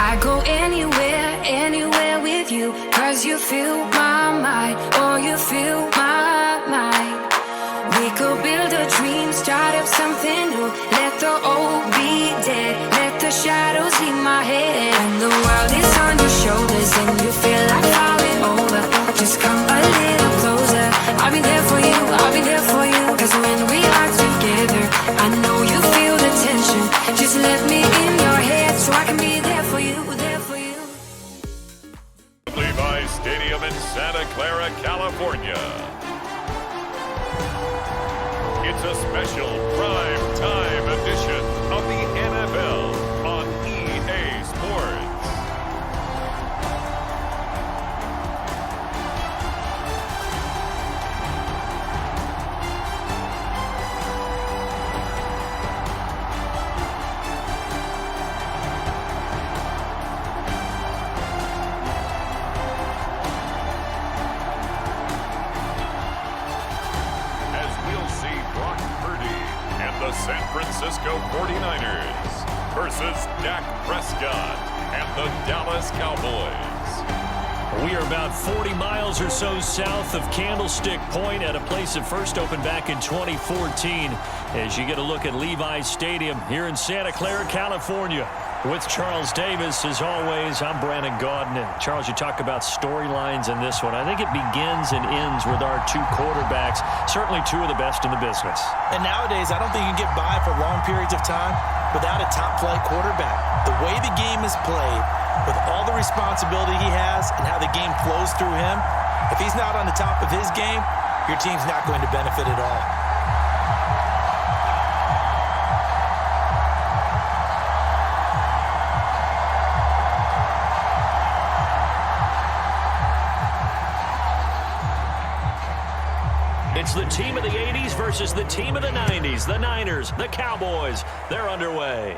I go anywhere, anywhere with you, 'cause you fill my mind, or you fill my mind. We could build a dream, start up something new. Let the old be dead, let the shadows leave my head. And the world is on your shoulders and you feel like falling over. Just come a little closer. I'll be there for you, I'll be there for you. 'Cause when we are together, I know you feel the tension. Just let me in your head so I can be there for you, there for you. Levi Stadium in Santa Clara, California. It's a special prime time edition of the NFL on EA Sports. The San Francisco 49ers versus Dak Prescott and the Dallas Cowboys. We are about 40 miles or so south of Candlestick Point at a place that first opened back in 2014 as you get a look at Levi Stadium here in Santa Clara, California. With Charles Davis, as always, I'm Brandon Gaudin. And Charles, you talk about storylines in this one. I think it begins and ends with our two quarterbacks, certainly two of the best in the business. And nowadays, I don't think you can get by for long periods of time without a top-flight quarterback. The way the game is played, with all the responsibility he has and how the game flows through him, if he's not on the top of his game, your team's not going to benefit at all. It's the team of the 80s versus the team of the 90s. The Niners, the Cowboys, they're underway.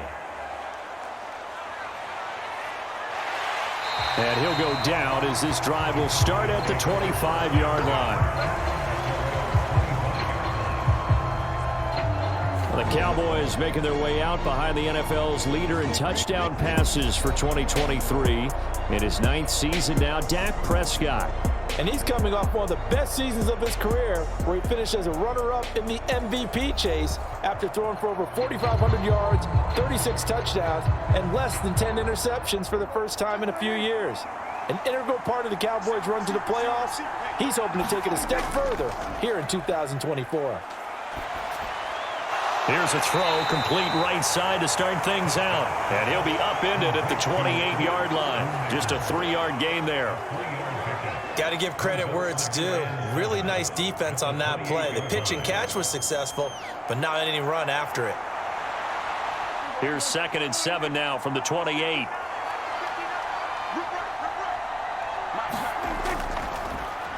And he'll go down as this drive will start at the 25-yard line. The Cowboys making their way out behind the NFL's leader in touchdown passes for 2023. In his 9th season now, Dak Prescott. And he's coming off one of the best seasons of his career, where he finished as a runner-up in the MVP chase after throwing for over 4,500 yards, 36 touchdowns, and less than 10 interceptions for the first time in a few years. An integral part of the Cowboys' run to the playoffs. He's hoping to take it a step further here in 2024. Here's a throw, complete right side to start things out. And he'll be upended at the 28-yard line. Just a 3-yard gain there. Got to give credit where it's due. Really nice defense on that play. The pitch and catch was successful, but not any run after it. Here's 2nd and 7 now from the 28.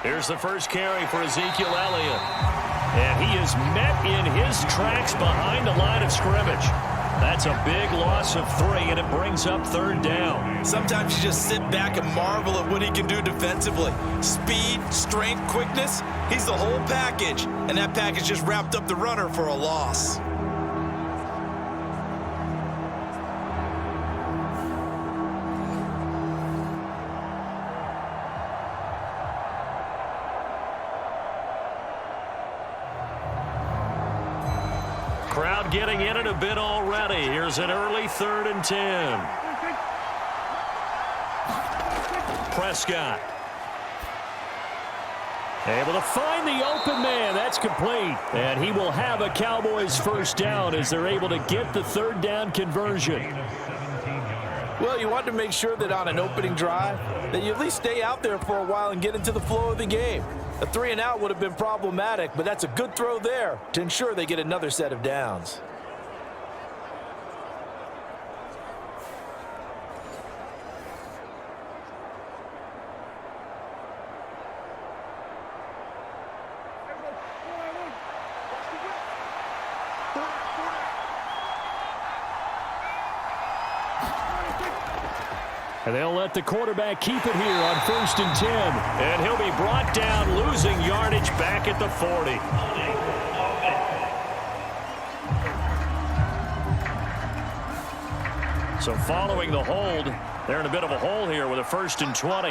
Here's the first carry for Ezekiel Elliott. And he is met in his tracks behind the line of scrimmage. That's a big loss of 3, and it brings up 3rd down. Sometimes you just sit back and marvel at what he can do defensively. Speed, strength, quickness, he's the whole package. And that package just wrapped up the runner for a loss. Crowd getting in it a bit already. Here's an early 3rd and 10. Prescott. Able to find the open man. That's complete. And he will have a Cowboys first down as they're able to get the 3rd down conversion. Well, you want to make sure that on an opening drive that you at least stay out there for a while and get into the flow of the game. A 3-and-out would have been problematic, but that's a good throw there to ensure they get another set of downs. And they'll let the quarterback keep it here on 1st and 10. And he'll be brought down, losing yardage back at the 40. So following the hold, They're in a bit of a hole here with a 1st and 20.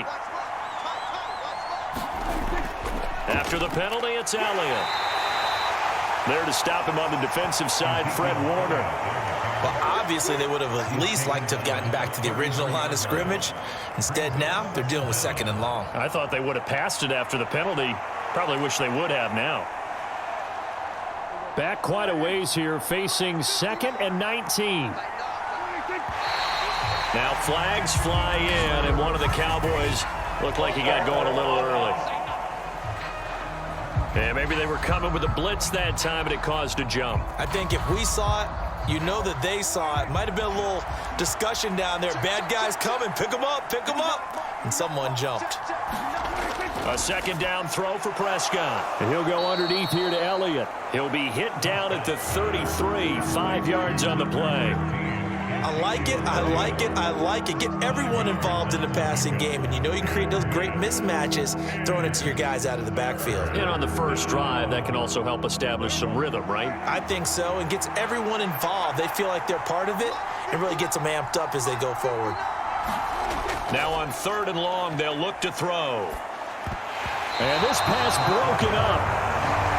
After the penalty, it's Elliott. There to stop him on the defensive side, Fred Warner. Well, obviously, they would have at least liked to have gotten back to the original line of scrimmage. Instead, now, they're dealing with 2nd and long. I thought they would have passed it after the penalty. Probably wish they would have now. Back quite a ways here, facing 2nd and 19. Now flags fly in, and one of the Cowboys looked like he got going a little early. And maybe they were coming with a blitz that time, and it caused a jump. I think if we saw it, you know that they saw it. Might have been a little discussion down there. Bad guys coming. Pick them up. Pick them up. And someone jumped. A 2nd down throw for Prescott. And he'll go underneath here to Elliott. He'll be hit down at the 33, 5 yards on the play. I like it, I like it, I like it. Get everyone involved in the passing game, and you know you can create those great mismatches throwing it to your guys out of the backfield. And on the first drive, that can also help establish some rhythm, right? I think so, and gets everyone involved. They feel like they're part of it, and really gets them amped up as they go forward. Now on 3rd and long, they'll look to throw. And this pass broken up.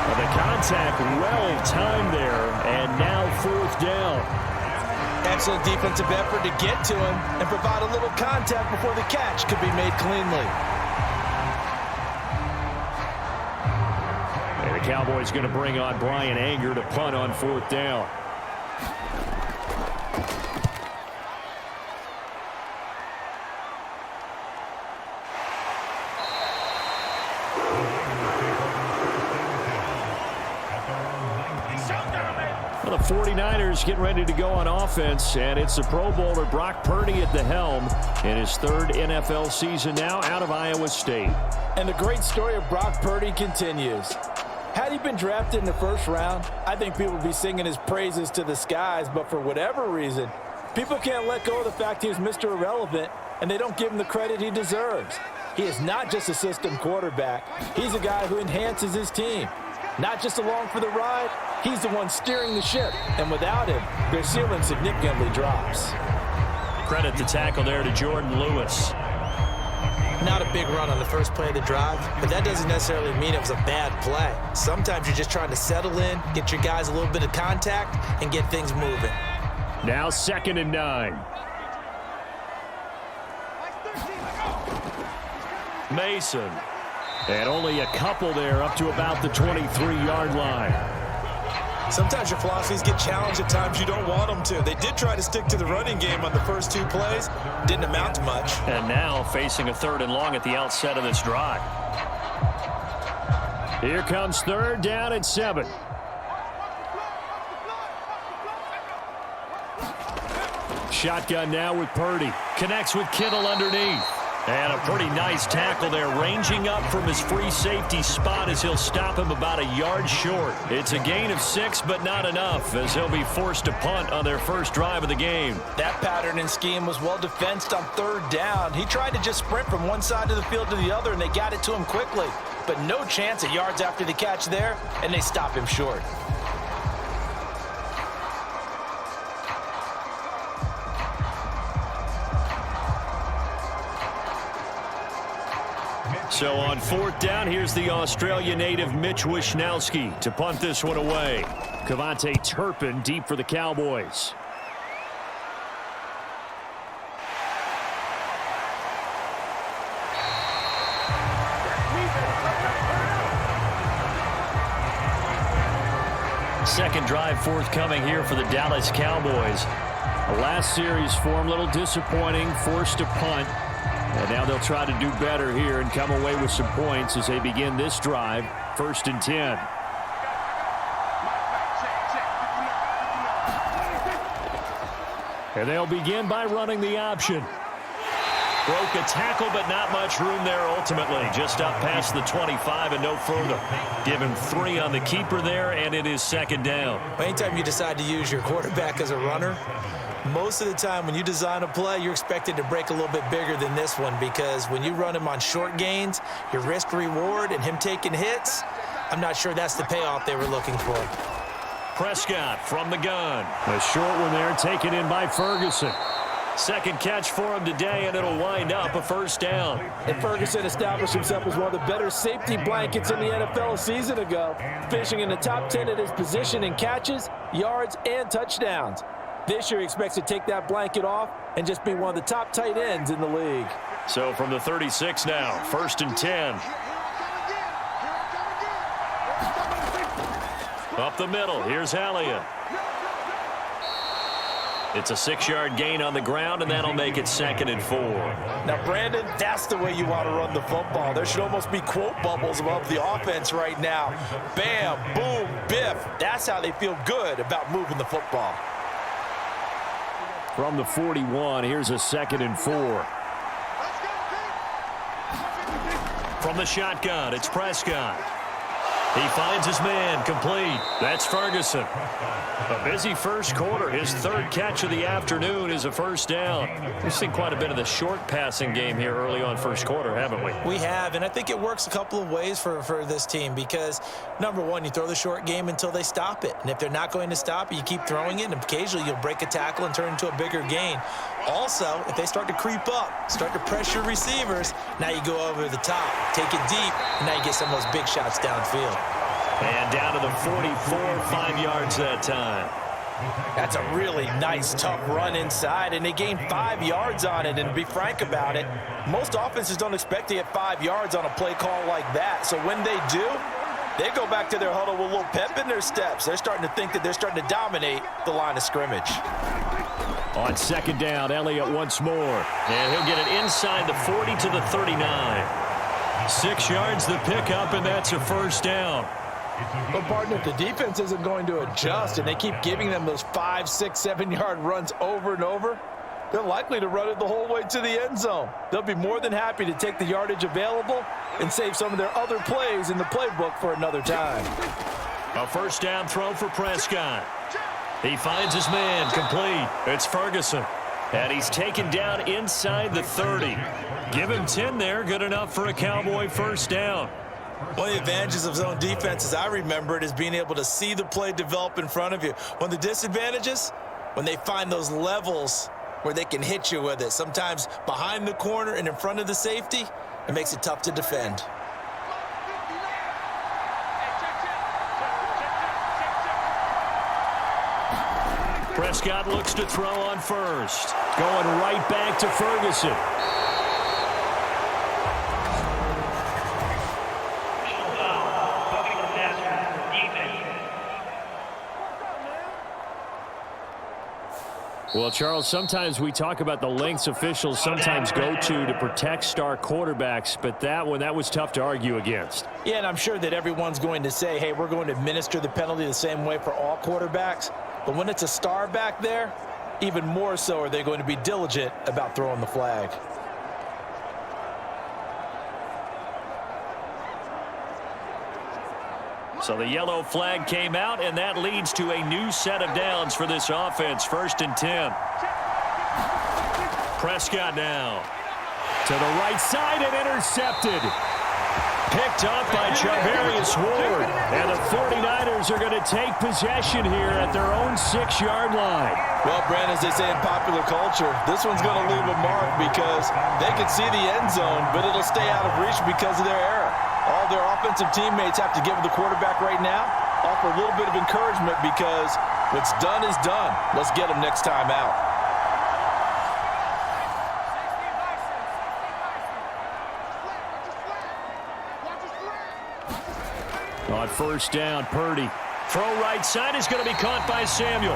Well, the contact well timed there, and now 4th down. Excellent defensive effort to get to him and provide a little contact before the catch could be made cleanly. And the Cowboys going to bring on Brian Anger to punt on 4th down. The 49ers getting ready to go on offense, and it's the Pro Bowler Brock Purdy at the helm in his 3rd NFL season now out of Iowa State. And the great story of Brock Purdy continues. Had he been drafted in the 1st round, I think people would be singing his praises to the skies, but for whatever reason, people can't let go of the fact he's Mr. Irrelevant, and they don't give him the credit he deserves. He is not just a system quarterback. He's a guy who enhances his team. Not just along for the ride, he's the one steering the ship. And without him, their ceiling significantly drops. Credit the tackle there to Jordan Lewis. Not a big run on the first play of the drive, but that doesn't necessarily mean it was a bad play. Sometimes you're just trying to settle in, get your guys a little bit of contact, and get things moving. Now 2nd and 9. Mason. And only a couple there up to about the 23-yard line. Sometimes your philosophies get challenged at times you don't want them to. They did try to stick to the running game on the first 2 plays. Didn't amount to much. And now facing a 3rd and long at the outset of this drive. Here comes 3rd down and 7. Shotgun now with Purdy. Connects with Kittle underneath. And a pretty nice tackle there, ranging up from his free safety spot as he'll stop him about a yard short. It's a gain of 6, but not enough, as he'll be forced to punt on their first drive of the game. That pattern and scheme was well defensed on 3rd down. He tried to just sprint from one side of the field to the other, and they got it to him quickly. But no chance at yards after the catch there, and they stop him short. So on 4th down, here's the Australia native Mitch Wishnowsky to punt this one away. Kevontae Turpin deep for the Cowboys. Second drive forthcoming here for the Dallas Cowboys. The last series for them, a little disappointing, forced to punt. And now they'll try to do better here and come away with some points as they begin this drive, 1st and 10. And they'll begin by running the option. Broke a tackle, but not much room there ultimately. Just up past the 25 and no further. Give him 3 on the keeper there, and it is 2nd down. Anytime you decide to use your quarterback as a runner, most of the time when you design a play, you're expected to break a little bit bigger than this one, because when you run him on short gains, your risk reward and him taking hits, I'm not sure that's the payoff they were looking for. Prescott from the gun. A short one there taken in by Ferguson. Second catch for him today, and it'll wind up a first down. And Ferguson established himself as one of the better safety blankets in the NFL a season ago, finishing in the top 10 at his position in catches, yards, and touchdowns. This year he expects to take that blanket off and just be one of the top tight ends in the league. So from the 36 now, 1st and 10. Up the middle, here's Elliott. It's a 6-yard gain on the ground, and that'll make it 2nd and 4. Now, Brandon, that's the way you want to run the football. There should almost be quote bubbles above the offense right now. Bam, boom, biff. That's how they feel good about moving the football. From the 41, here's a 2nd and 4. From the shotgun, it's Prescott. He finds his man, complete. That's Ferguson. A busy first quarter. His 3rd catch of the afternoon is a first down. We've seen quite a bit of the short passing game here early on first quarter, haven't we? We have, and I think it works a couple of ways for this team because, number one, you throw the short game until they stop it. And if they're not going to stop it, you keep throwing it, and occasionally you'll break a tackle and turn it into a bigger gain. Also, if they start to creep up, start to pressure receivers, now you go over the top, take it deep, and now you get some of those big shots downfield. And down to the 44, 5 yards that time. That's a really nice, tough run inside, and they gained 5 yards on it. And to be frank about it, most offenses don't expect to get 5 yards on a play call like that. So when they do, they go back to their huddle with a little pep in their steps. They're starting to think that they're starting to dominate the line of scrimmage. On 2nd down, Elliott once more. And he'll get it inside the 40 to the 39. 6 yards the pickup, and that's a first down. But, partner, if the defense isn't going to adjust and they keep giving them those 5, 6, 7-yard runs over and over, they're likely to run it the whole way to the end zone. They'll be more than happy to take the yardage available and save some of their other plays in the playbook for another time. A first down throw for Prescott. He finds his man, complete. It's Ferguson. And he's taken down inside the 30. Give him 10 there, good enough for a Cowboy first down. One of the advantages of zone defense, as I remember it, is being able to see the play develop in front of you. One of the disadvantages, when they find those levels where they can hit you with it, sometimes behind the corner and in front of the safety, it makes it tough to defend. Prescott looks to throw on first. Going right back to Ferguson. Well, Charles, sometimes we talk about the lengths officials sometimes go to protect star quarterbacks, but that was tough to argue against. Yeah, and I'm sure that everyone's going to say, hey, we're going to administer the penalty the same way for all quarterbacks. But when it's a star back there, even more so are they going to be diligent about throwing the flag. So the yellow flag came out, and that leads to a new set of downs for this offense. 1st and 10. Prescott now. To the right side and intercepted. Picked up by Charvarius Ward. And the 49ers are going to take possession here at their own 6-yard line. Well, Brandon, as they say in popular culture, this one's going to leave a mark because they can see the end zone, but it'll stay out of reach because of their error. All their offensive teammates have to give the quarterback right now, offer a little bit of encouragement because what's done is done. Let's get them next time out. On 1st down, Purdy. Throw right side is going to be caught by Samuel.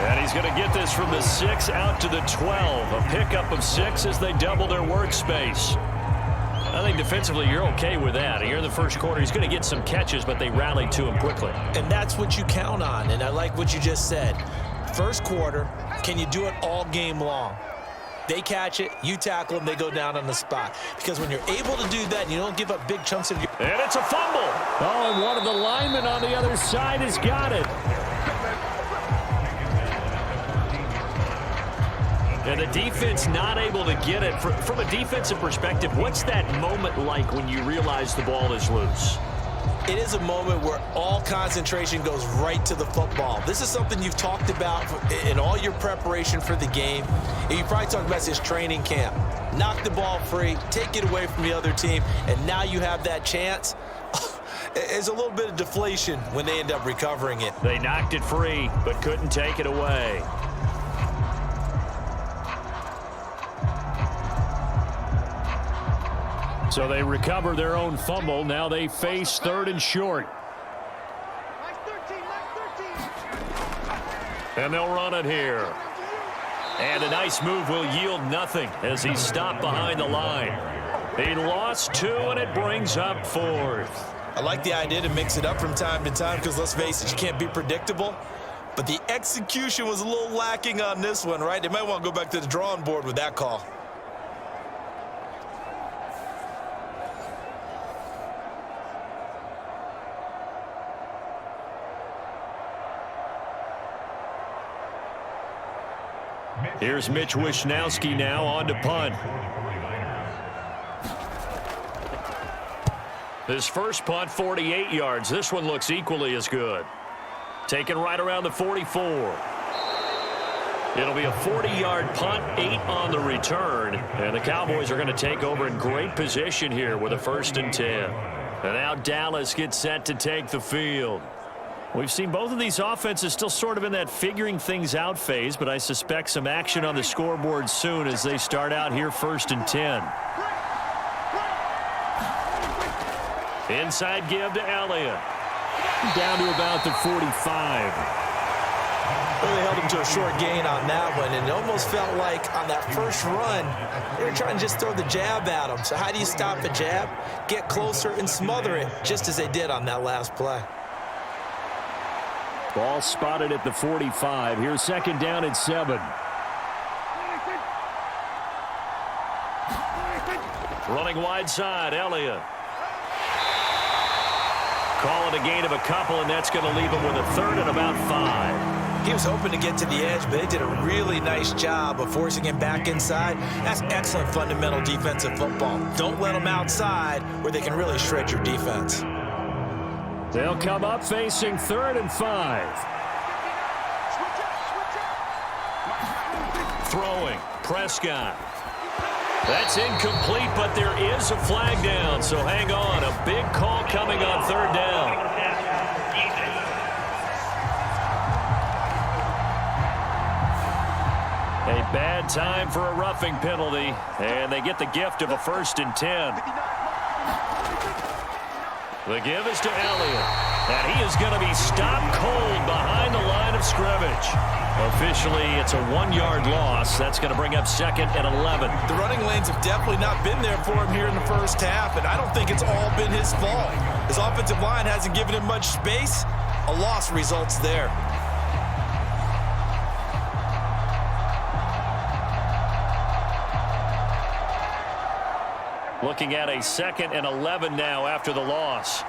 And he's going to get this from the 6 out to the 12. A pickup of 6 as they double their workspace. I think defensively you're okay with that. Here in the first quarter, he's going to get some catches, but they rallied to him quickly. And that's what you count on, and I like what you just said. First quarter, can you do it all game long? They catch it, you tackle them, they go down on the spot. Because when you're able to do that, and you don't give up big chunks of your... And it's a fumble. Oh, and one of the linemen on the other side has got it. And the defense not able to get it. From a defensive perspective, what's that moment like when you realize the ball is loose? It is a moment where all concentration goes right to the football. This is something you've talked about in all your preparation for the game. And you probably talked about this training camp. Knock the ball free, take it away from the other team, and now you have that chance. There's a little bit of deflation when they end up recovering it. They knocked it free, but couldn't take it away. So they recover their own fumble. Now they face 3rd and short. And they'll run it here. And a nice move will yield nothing as he's stopped behind the line. He lost 2, and it brings up 4th. I like the idea to mix it up from time to time because, let's face it, you can't be predictable. But the execution was a little lacking on this one, right? They might want to go back to the drawing board with that call. Here's Mitch Wishnowski now on to punt. His first punt, 48 yards. This one looks equally as good. Taken right around the 44. It'll be a 40-yard punt, 8 on the return. And the Cowboys are going to take over in great position here with a 1st and 10. And now Dallas gets set to take the field. We've seen both of these offenses still sort of in that figuring things out phase, but I suspect some action on the scoreboard soon as they start out here 1st and 10. Inside give to Elliott. Down to about the 45. Well, they held him to a short gain on that one, and it almost felt like on that first run, they were trying to just throw the jab at him. So how do you stop a jab? Get closer and smother it, just as they did on that last play. Ball spotted at the 45. Here's 2nd down at 7. Running wide side, Elliott. Call it a gain of a couple, and that's going to leave him with a 3rd and about 5. He was hoping to get to the edge, but they did a really nice job of forcing him back inside. That's excellent fundamental defensive football. Don't let them outside where they can really shred your defense. They'll come up facing 3rd and 5. Throwing, Prescott. That's incomplete, but there is a flag down, so hang on. A big call coming on 3rd down. A bad time for a roughing penalty, and they get the gift of a 1st and 10. The give is to Elliott, and he is going to be stopped cold behind the line of scrimmage. Officially, it's a 1-yard loss. That's going to bring up 2nd and 11. The running lanes have definitely not been there for him here in the first half, and I don't think it's all been his fault. His offensive line hasn't given him much space. A loss results there. Looking at a 2nd and 11 now after the loss.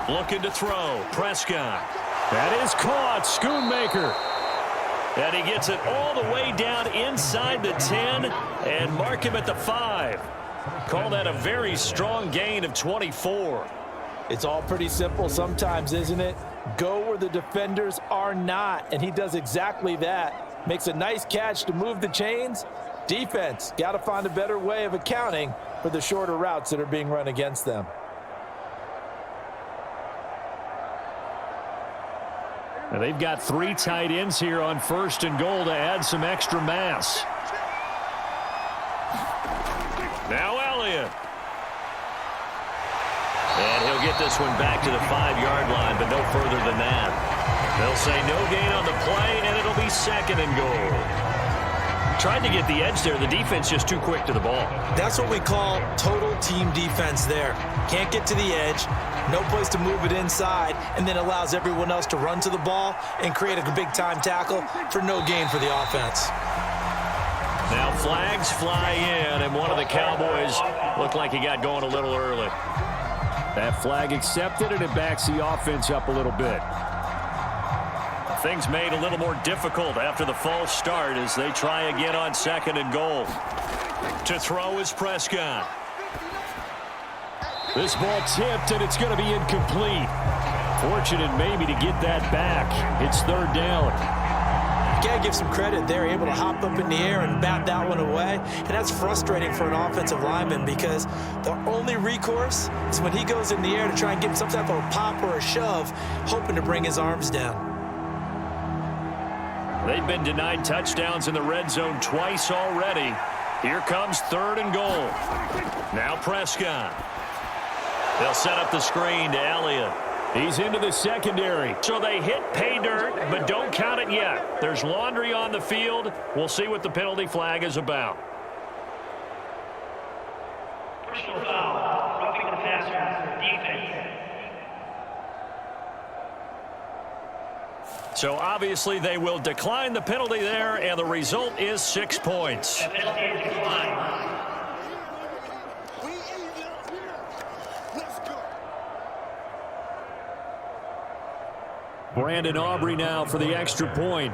Looking to throw. Prescott. That is caught. Schoonmaker. And he gets it all the way down inside the 10 and mark him at the 5. Call that a very strong gain of 24. It's all pretty simple sometimes, isn't it? Go where the defenders are not, and he does exactly that. Makes a nice catch to move the chains. Defense got to find a better way of accounting for the shorter routes that are being run against them. And they've got 3 tight ends here on 1st and goal to add some extra mass. Now Elliott. And he'll get this one back to the 5-yard line, but no further than that. They'll say no gain on the play, and it'll be 2nd and goal. Tried to get the edge there. The defense just too quick to the ball. That's what we call total team defense there. Can't get to the edge, no place to move it inside, and then allows everyone else to run to the ball and create a big-time tackle for no gain for the offense. Now flags fly in, and one of the Cowboys looked like he got going a little early. That flag accepted, and it backs the offense up a little bit. Things made a little more difficult after the false start as they try again on 2nd and goal. To throw is Prescott. This ball tipped, and it's going to be incomplete. Fortunate maybe to get that back. It's third down. You got to give some credit. They're able to hop up in the air and bat that one away. And that's frustrating for an offensive lineman because the only recourse is when he goes in the air to try and get some type of a pop or a shove, hoping to bring his arms down. They've been denied touchdowns in the red zone twice already. Here comes third and goal. Now Prescott. They'll set up the screen to Elliott. He's into the secondary. So they hit pay dirt, but don't count it yet. There's laundry on the field. We'll see what the penalty flag is about. Personal foul, roughing the passer, defense. So obviously they will decline the penalty there, and the result is 6 points. Brandon Aubrey now for the extra point.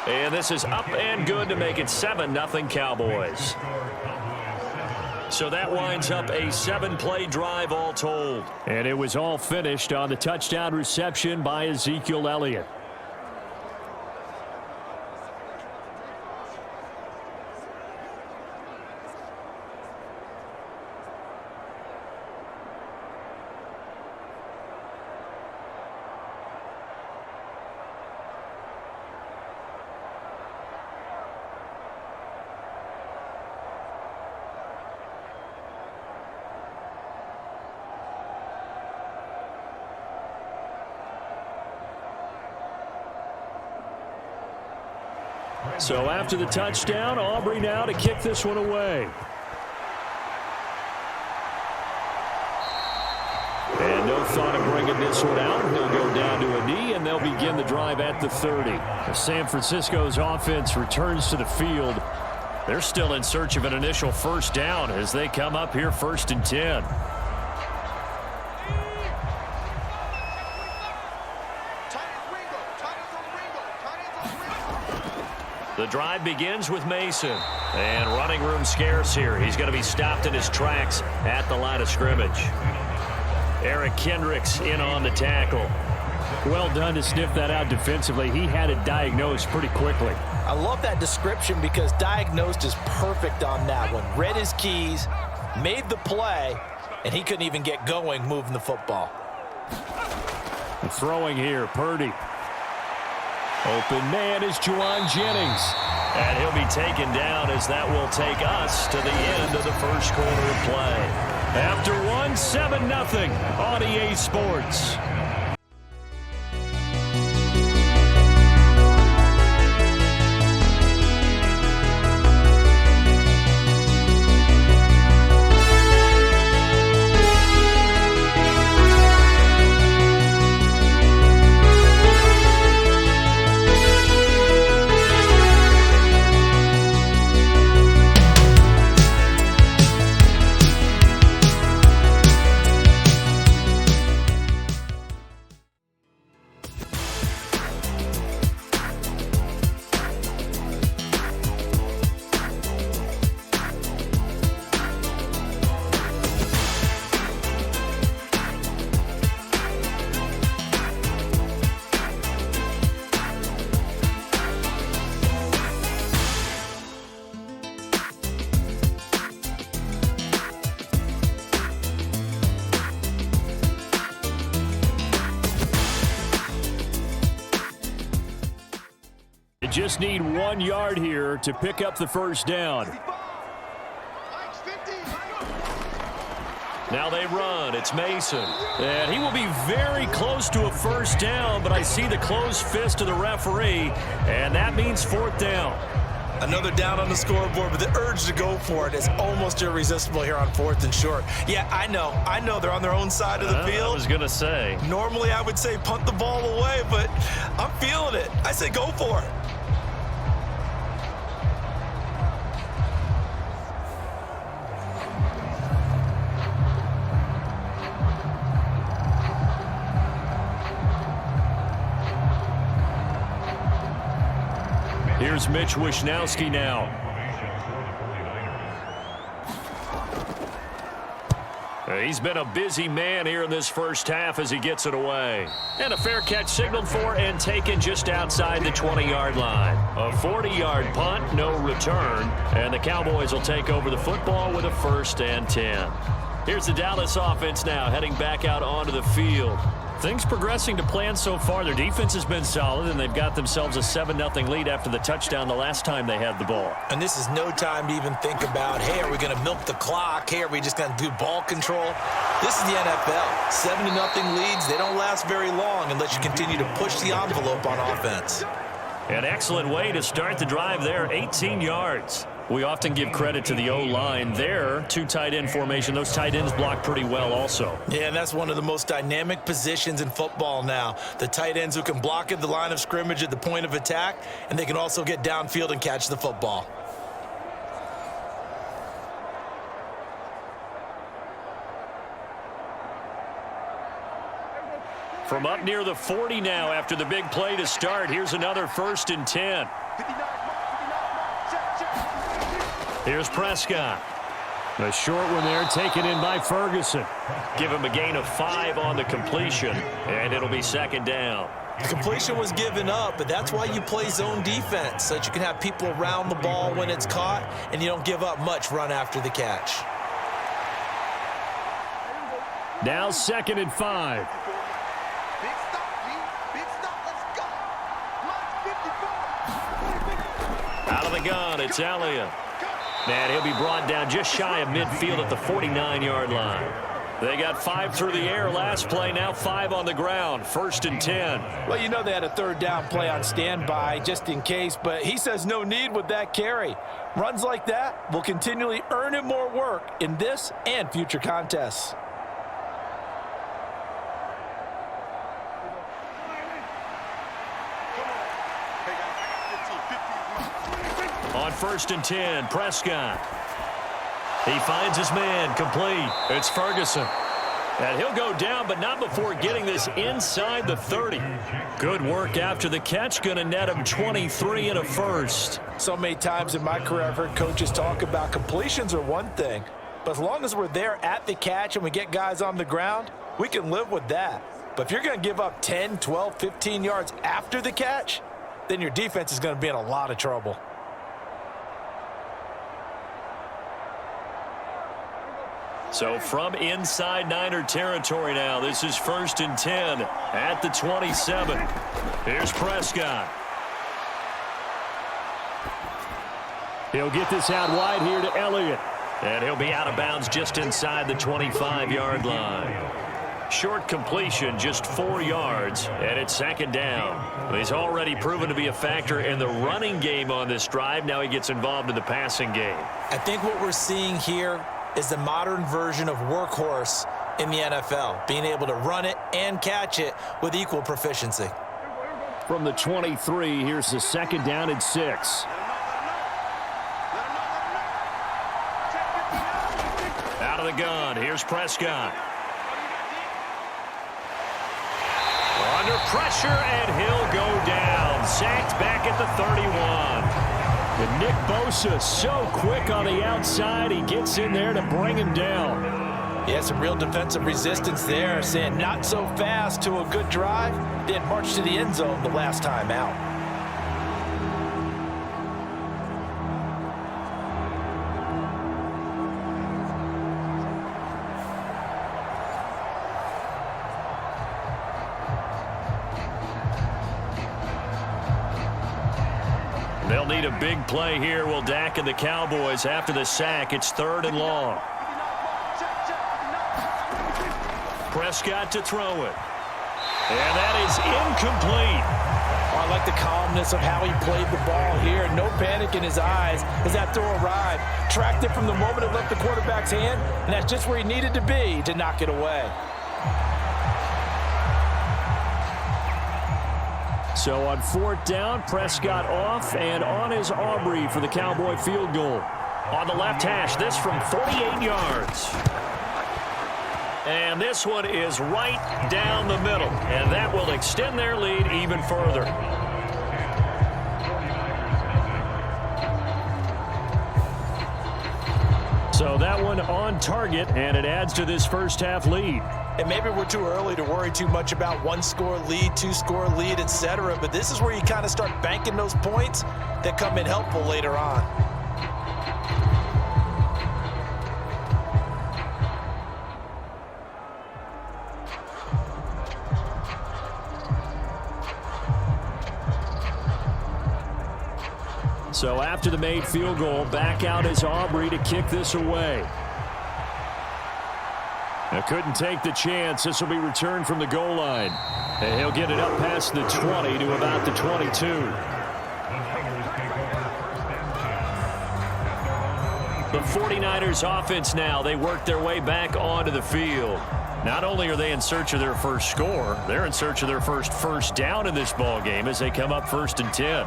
And this is up and good to make it 7-0 Cowboys. So that winds up a 7-play drive all told. And it was all finished on the touchdown reception by Ezekiel Elliott. So after the touchdown, Aubrey now to kick this one away. And no thought of bringing this one out. He'll go down to a knee, and they'll begin the drive at the 30. San Francisco's offense returns to the field. They're still in search of an initial first down as they come up here 1st and 10. The drive begins with Mason. And running room scarce here. He's going to be stopped in his tracks at the line of scrimmage. Eric Kendricks in on the tackle. Well done to sniff that out defensively. He had it diagnosed pretty quickly. I love that description because diagnosed is perfect on that one. Read his keys, made the play, and he couldn't even get going moving the football. Throwing here, Purdy. Open man is Juwan Jennings. And he'll be taken down as that will take us to the end of the first quarter of play. After 7-0 on EA Sports. Just need 1 yard here to pick up the first down. Now they run. It's Mason. And he will be very close to a first down, but I see the closed fist of the referee, and that means 4th down. Another down on the scoreboard, but the urge to go for it is almost irresistible here on 4th and short. Yeah, I know they're on their own side of the field. I was going to say. Normally I would say punt the ball away, but I'm feeling it. I say go for it. Here's Mitch Wishnowski now. He's been a busy man here in this first half as he gets it away. And a fair catch signaled for and taken just outside the 20-yard line. A 40-yard punt, no return. And the Cowboys will take over the football with a 1st and 10. Here's the Dallas offense now heading back out onto the field. Things progressing to plan so far. Their defense has been solid, and they've got themselves a 7-0 lead after the touchdown the last time they had the ball. And this is no time to even think about, hey, are we going to milk the clock? Hey, are we just going to do ball control? This is the NFL. 7-0 leads, they don't last very long unless you continue to push the envelope on offense. An excellent way to start the drive there, 18 yards. We often give credit to the O-line there. 2 tight end formation. Those tight ends block pretty well also. Yeah, and that's one of the most dynamic positions in football now. The tight ends who can block at the line of scrimmage at the point of attack, and they can also get downfield and catch the football. From up near the 40 now after the big play to start. Here's another 1st and 10. Here's Prescott. A short one there taken in by Ferguson. Give him a gain of 5 on the completion, and it'll be 2nd down. The completion was given up, but that's why you play zone defense, so that you can have people around the ball when it's caught, and you don't give up much run after the catch. Now 2nd and 5. Out of the gun, it's Elliott. And he'll be brought down just shy of midfield at the 49-yard line. They got 5 through the air last play, now 5 on the ground. 1st and 10. Well, you know they had a 3rd down play on standby just in case, but he says no need with that carry. Runs like that will continually earn him more work in this and future contests. On 1st and 10, Prescott. He finds his man, complete. It's Ferguson. And he'll go down, but not before getting this inside the 30. Good work after the catch. Going to net him 23 and a 1st. So many times in my career, I've heard coaches talk about completions are one thing. But as long as we're there at the catch and we get guys on the ground, we can live with that. But if you're going to give up 10, 12, 15 yards after the catch, then your defense is going to be in a lot of trouble. So from inside Niner territory now, this is 1st and 10 at the 27. Here's Prescott. He'll get this out wide here to Elliott. And he'll be out of bounds just inside the 25-yard line. Short completion, just 4 yards, and it's 2nd down. He's already proven to be a factor in the running game on this drive. Now he gets involved in the passing game. I think what we're seeing here is the modern version of workhorse in the NFL, being able to run it and catch it with equal proficiency. From the 23, here's the 2nd down and 6. Out of the gun, here's Prescott. Under pressure, and he'll go down. Sacked back at the 31. And Nick Bosa so quick on the outside. He gets in there to bring him down. Yeah, some real defensive resistance there, saying not so fast to a good drive. Did march to the end zone the last time out. They'll need a big play here. Will Dak and the Cowboys after the sack. It's 3rd and long. Prescott to throw it. And that is incomplete. I like the calmness of how he played the ball here. No panic in his eyes as that throw arrived. Tracked it from the moment it left the quarterback's hand, and that's just where he needed to be to knock it away. So on 4th down, Prescott off, and on is Aubrey for the Cowboy field goal. On the left hash, this from 48 yards. And this one is right down the middle, and that will extend their lead even further. So that one on target, and it adds to this first half lead. And maybe we're too early to worry too much about one-score lead, two-score lead, etc. But this is where you kind of start banking those points that come in helpful later on. So after the made field goal, back out is Aubrey to kick this away. Couldn't take the chance. This will be returned from the goal line. And he'll get it up past the 20 to about the 22. The 49ers offense now, they work their way back onto the field. Not only are they in search of their first score, they're in search of their first down in this ball game as they come up 1st and 10.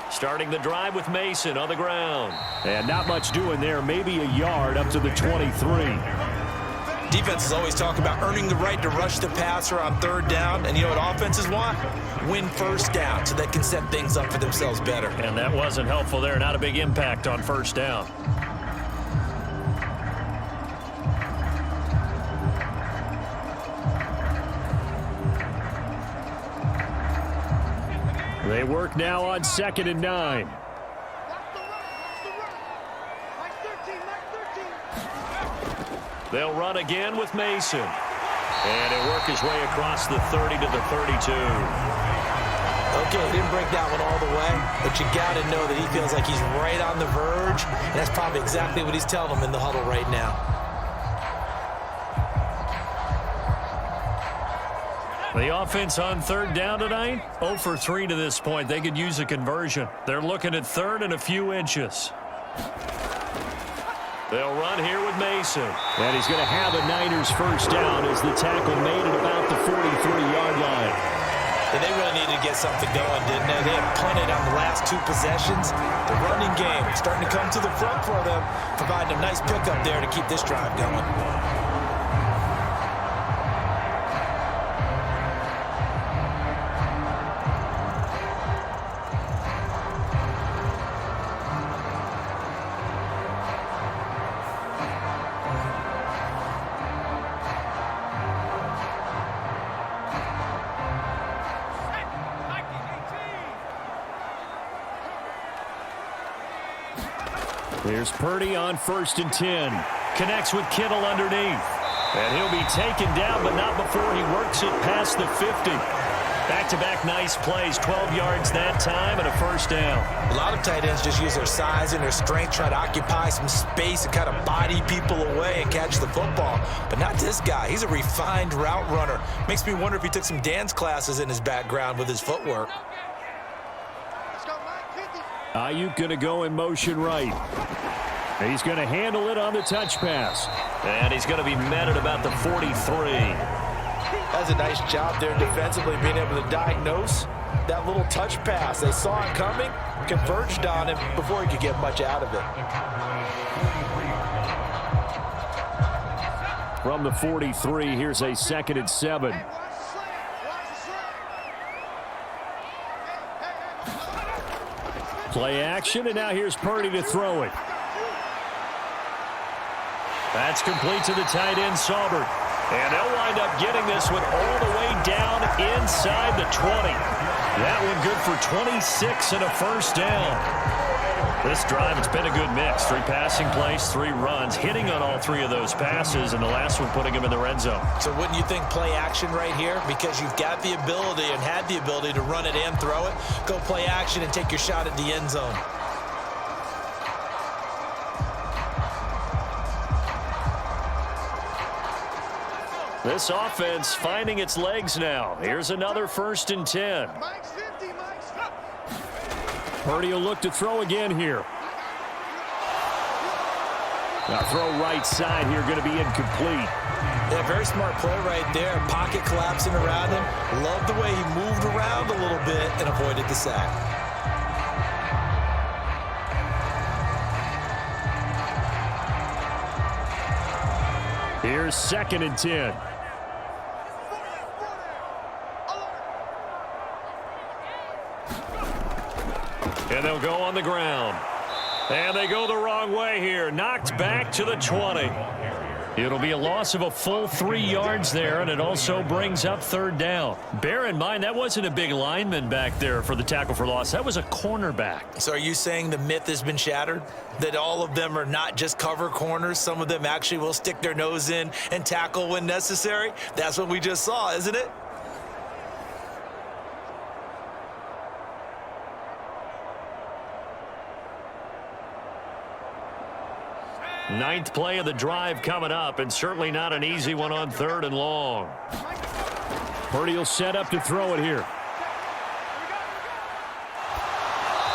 Starting the drive with Mason on the ground. And not much doing there, maybe a yard up to the 23. Defenses always talk about earning the right to rush the passer on 3rd down. And you know what offenses want? Win 1st down so they can set things up for themselves better. And that wasn't helpful there. Not a big impact on 1st down. They work now on 2nd and 9. They'll run again with Mason. And he'll work his way across the 30 to the 32. Okay, he didn't break that one all the way, but you got to know that he feels like he's right on the verge, and that's probably exactly what he's telling them in the huddle right now. The offense on 3rd down tonight, 0 for 3 to this point. They could use a conversion. They're looking at 3rd and a few inches. They'll run here with Mason. And he's going to have a Niners first down as the tackle made at about the 43-yard line. And they really needed to get something going, didn't they? They had punted on the last 2 possessions. The running game starting to come to the front for them, providing a nice pickup there to keep this drive going. Here's Purdy on 1st and 10. Connects with Kittle underneath. And he'll be taken down, but not before he works it past the 50. Back-to-back nice plays, 12 yards that time and a first down. A lot of tight ends just use their size and their strength, try to occupy some space and kind of body people away and catch the football. But not this guy. He's a refined route runner. Makes me wonder if he took some dance classes in his background with his footwork. Ayuk going to go in motion right. He's going to handle it on the touch pass. And he's going to be met at about the 43. That's a nice job there defensively, being able to diagnose that little touch pass. They saw it coming, converged on him before he could get much out of it. From the 43, here's a 2nd and 7. Play action, and now here's Purdy to throw it. That's complete to the tight end, Saubert. And they'll wind up getting this one all the way down inside the 20. That one good for 26 and a first down. This drive, it's been a good mix. 3 passing plays, 3 runs, hitting on all 3 of those passes, and the last one putting him in the red zone. So wouldn't you think play action right here? Because you've got the ability and had the ability to run it and throw it. Go play action and take your shot at the end zone. This offense finding its legs now. Here's another 1st and 10. Purdy will look to throw again here. Now throw right side here, going to be incomplete. Yeah, very smart play right there. Pocket collapsing around him. Love the way he moved around a little bit and avoided the sack. Here's 2nd and 10. He'll go on the ground. And they go the wrong way here. Knocked back to the 20. It'll be a loss of a full 3 yards there, and it also brings up third down. Bear in mind, that wasn't a big lineman back there for the tackle for loss. That was a cornerback. So are you saying the myth has been shattered? That all of them are not just cover corners? Some of them actually will stick their nose in and tackle when necessary? That's what we just saw, isn't it? Ninth play of the drive coming up, and certainly not an easy one on 3rd and long. Purdy will set up to throw it here.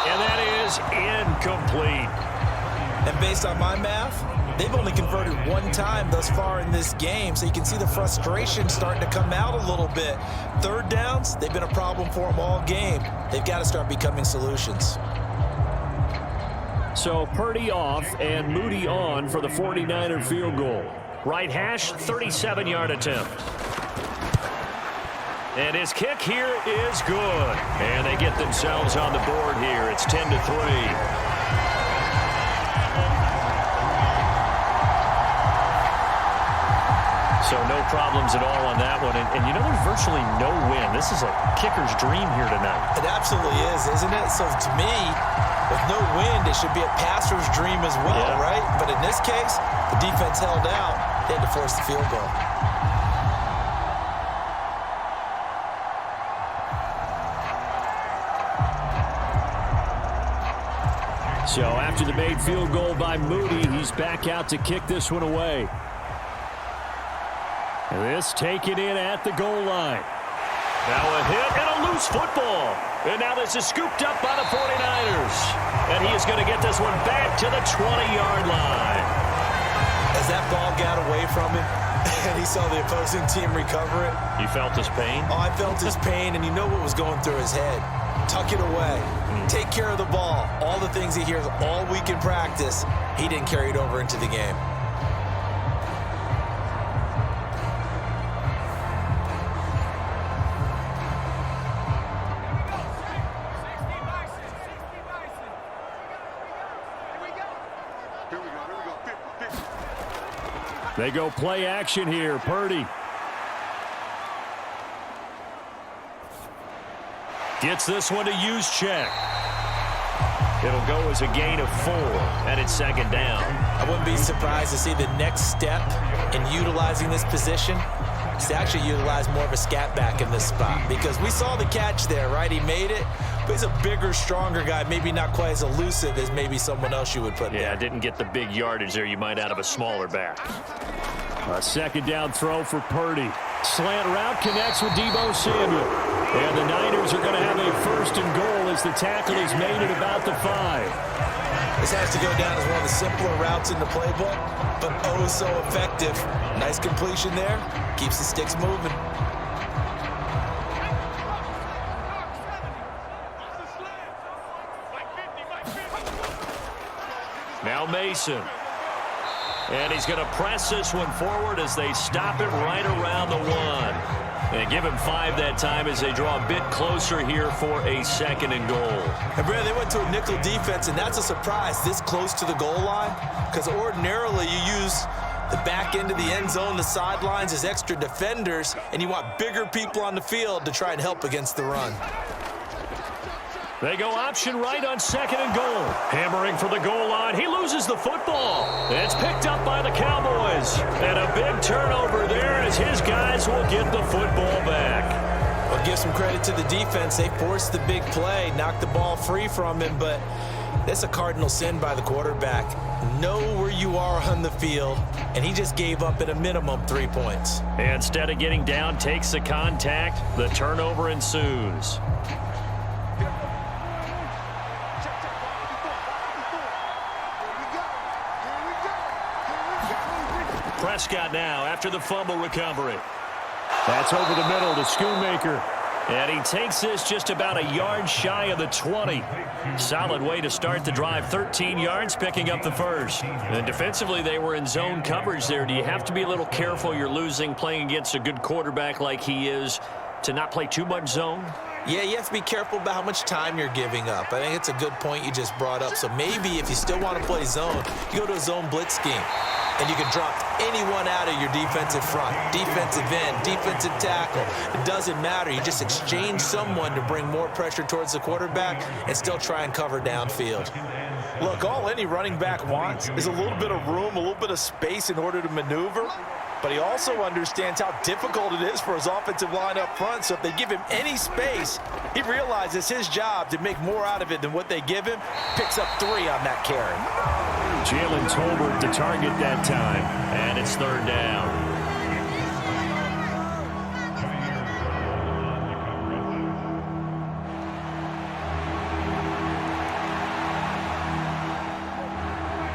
And that is incomplete. And based on my math, they've only converted 1 time thus far in this game, so you can see the frustration starting to come out a little bit. 3rd downs, they've been a problem for them all game. They've got to start becoming solutions. So Purdy off and Moody on for the 49er field goal. Right hash, 37-yard attempt. And his kick here is good. And they get themselves on the board here. It's 10-3. So no problems at all on that one. And you know, there's virtually no win. This is a kicker's dream here tonight. It absolutely is, isn't it? So to me, with no win, it should be a passer's dream as well, right? But in this case, the defense held out. They had to force the field goal. So after the made field goal by Moody, he's back out to kick this one away. This taken in at the goal line. Now a hit and a loose football. And now this is scooped up by the 49ers. And he is going to get this one back to the 20-yard line. As that ball got away from him, and he saw the opposing team recover it. You felt his pain? Oh, I felt his pain, and you know what was going through his head. Tuck it away. Take care of the ball. All the things he hears all week in practice, he didn't carry it over into the game. They go play action here. Purdy gets this one to use check. It'll go as a gain of 4, and it's 2nd down. I wouldn't be surprised to see the next step in utilizing this position is to actually utilize more of a scat back in this spot, because we saw the catch there, right? He made it, but he's a bigger, stronger guy, maybe not quite as elusive as maybe someone else you would put there. Yeah, didn't get the big yardage there you might out of a smaller back. A 2nd down throw for Purdy. Slant route connects with Deebo Samuel. And the Niners are going to have a 1st and goal as the tackle is made at about the 5. This has to go down as one of the simpler routes in the playbook, but oh so effective. Nice completion there. Keeps the sticks moving. Now Mason. And he's going to press this one forward as they stop it right around the 1. And give him 5 that time as they draw a bit closer here for a 2nd and goal. And Brad, they went to a nickel defense, and that's a surprise this close to the goal line, because ordinarily you use the back end of the end zone, the sidelines as extra defenders, and you want bigger people on the field to try and help against the run. They go option right on 2nd and goal. Hammering for the goal line. He loses the football. It's picked up by the Cowboys. And a big turnover there as his guys will get the football back. Well, give some credit to the defense. They forced the big play, knocked the ball free from him, but that's a cardinal sin by the quarterback. Know where you are on the field, and he just gave up at a minimum 3 points. And instead of getting down, takes the contact. The turnover ensues. Prescott now after the fumble recovery. That's over the middle to Schoonmaker. And he takes this just about a yard shy of the 20. Solid way to start the drive. 13 yards, picking up the 1st. And defensively, they were in zone coverage there. Do you have to be a little careful? You're losing, playing against a good quarterback like he is, to not play too much zone? Yeah, you have to be careful about how much time you're giving up. I think it's a good point you just brought up. So maybe if you still want to play zone, you go to a zone blitz scheme. And you can drop anyone out of your defensive front, defensive end, defensive tackle. It doesn't matter. You just exchange someone to bring more pressure towards the quarterback and still try and cover downfield. Look, all any running back wants is a little bit of room, a little bit of space in order to maneuver. But he also understands how difficult it is for his offensive line up front. So if they give him any space, he realizes his job to make more out of it than what they give him. Picks up 3 on that carry. Jalen Tolbert the target that time, and it's 3rd down.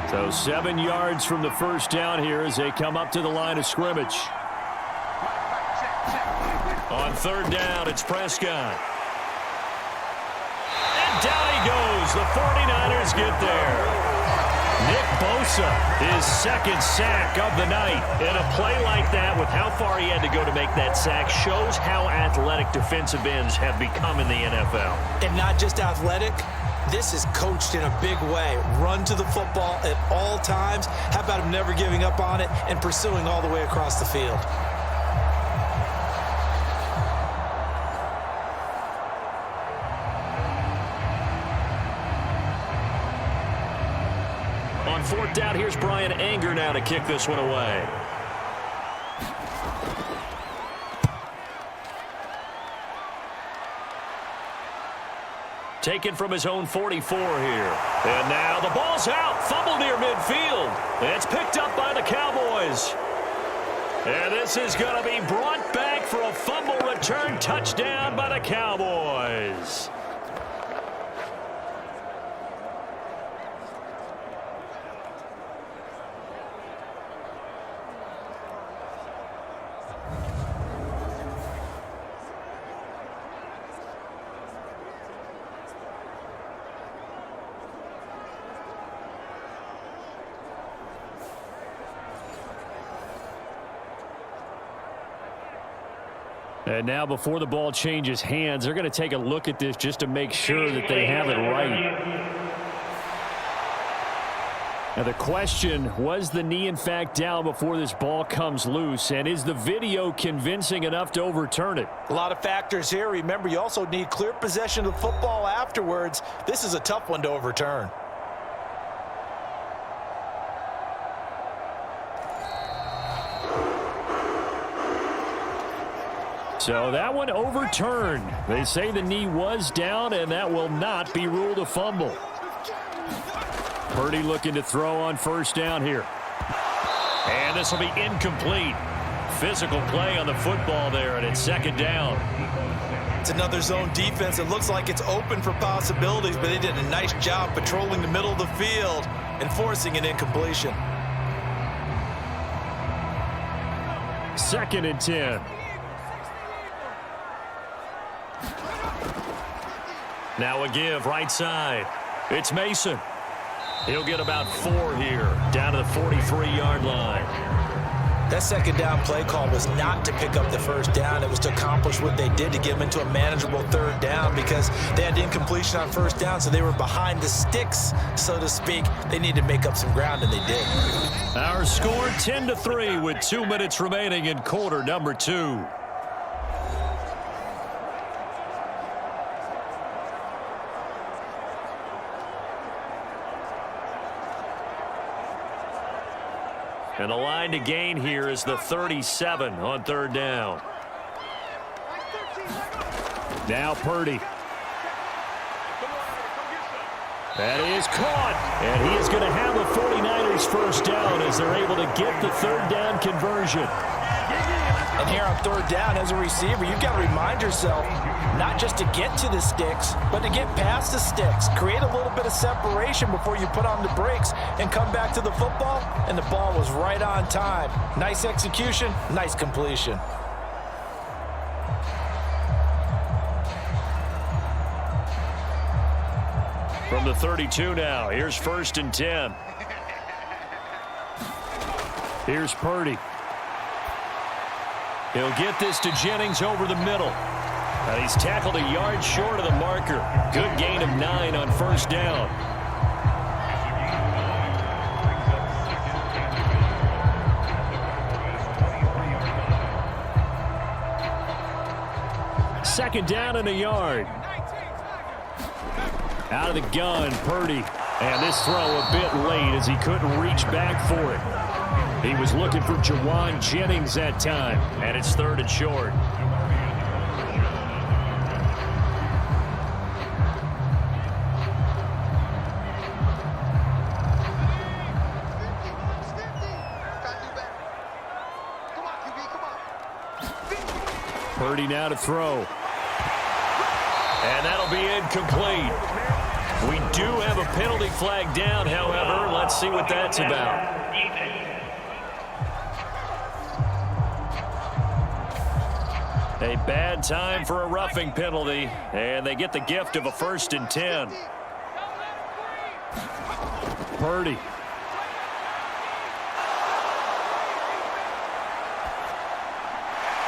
So 7 yards from the first down here as they come up to the line of scrimmage. On 3rd down, it's Prescott. And down he goes. The 49ers get there. Nick Bosa, his 2nd sack of the night. And a play like that, with how far he had to go to make that sack, shows how athletic defensive ends have become in the NFL. And not just athletic. This is coached in a big way. Run to the football at all times. How about him never giving up on it and pursuing all the way across the field? On 4th down, here's Brian Anger now to kick this one away. Taken from his own 44 here. And now the ball's out. Fumble near midfield. It's picked up by the Cowboys. And this is going to be brought back for a fumble return touchdown by the Cowboys. And now before the ball changes hands, they're going to take a look at this just to make sure that they have it right. Now the question, was the knee in fact down before this ball comes loose? And is the video convincing enough to overturn it? A lot of factors here. Remember, you also need clear possession of the football afterwards. This is a tough one to overturn. So that one overturned. They say the knee was down, and that will not be ruled a fumble. Purdy looking to throw on 1st down here. And this will be incomplete. Physical play on the football there, and it's 2nd down. It's another zone defense. It looks like it's open for possibilities, but they did a nice job patrolling the middle of the field and forcing an incompletion. 2nd and 10. Now a give right side. It's Mason. He'll get about 4 here, down to the 43-yard line. That 2nd down play call was not to pick up the 1st down. It was to accomplish what they did, to get them into a manageable 3rd down, because they had incompletion on 1st down, so they were behind the sticks, so to speak. They needed to make up some ground, and they did. Our score 10-3 with 2 minutes remaining in quarter number 2. And the line to gain here is the 37 on 3rd down. Now Purdy. That is caught. And he is going to have a 49ers 1st down as they're able to get the 3rd down conversion. And here on 3rd down as a receiver, you've got to remind yourself not just to get to the sticks, but to get past the sticks. Create a little bit of separation before you put on the brakes and come back to the football. And the ball was right on time. Nice execution, nice completion. From the 32 now, here's 1st and 10. Here's Purdy. He'll get this to Jennings over the middle. And he's tackled a yard short of the marker. Good gain of 9 on first down. Second down and a yard. Out of the gun, Purdy. And this throw a bit late as he couldn't reach back for it. He was looking for Jawan Jennings that time. And it's 3rd and short. Purdy now to throw. And that'll be incomplete. We do have a penalty flag down, however. Let's see what that's about. A bad time for a roughing penalty, and they get the gift of a 1st and 10. Purdy.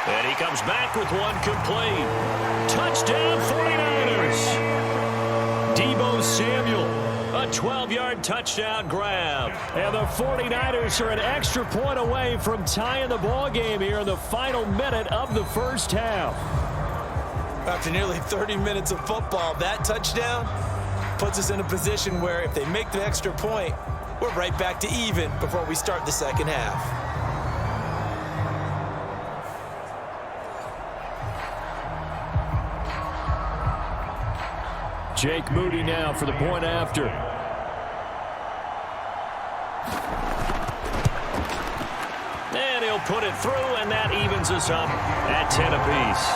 And he comes back with one complete. Touchdown 49ers. Deebo Samuel, a 12-yard touchdown grab. And the 49ers are an extra point away from tying the ball game here in the final minute of the first half. After nearly 30 minutes of football, that touchdown puts us in a position where if they make the extra point, we're right back to even before we start the second half. Jake Moody now for the point after. And he'll put it through, and that evens us up at 10 apiece.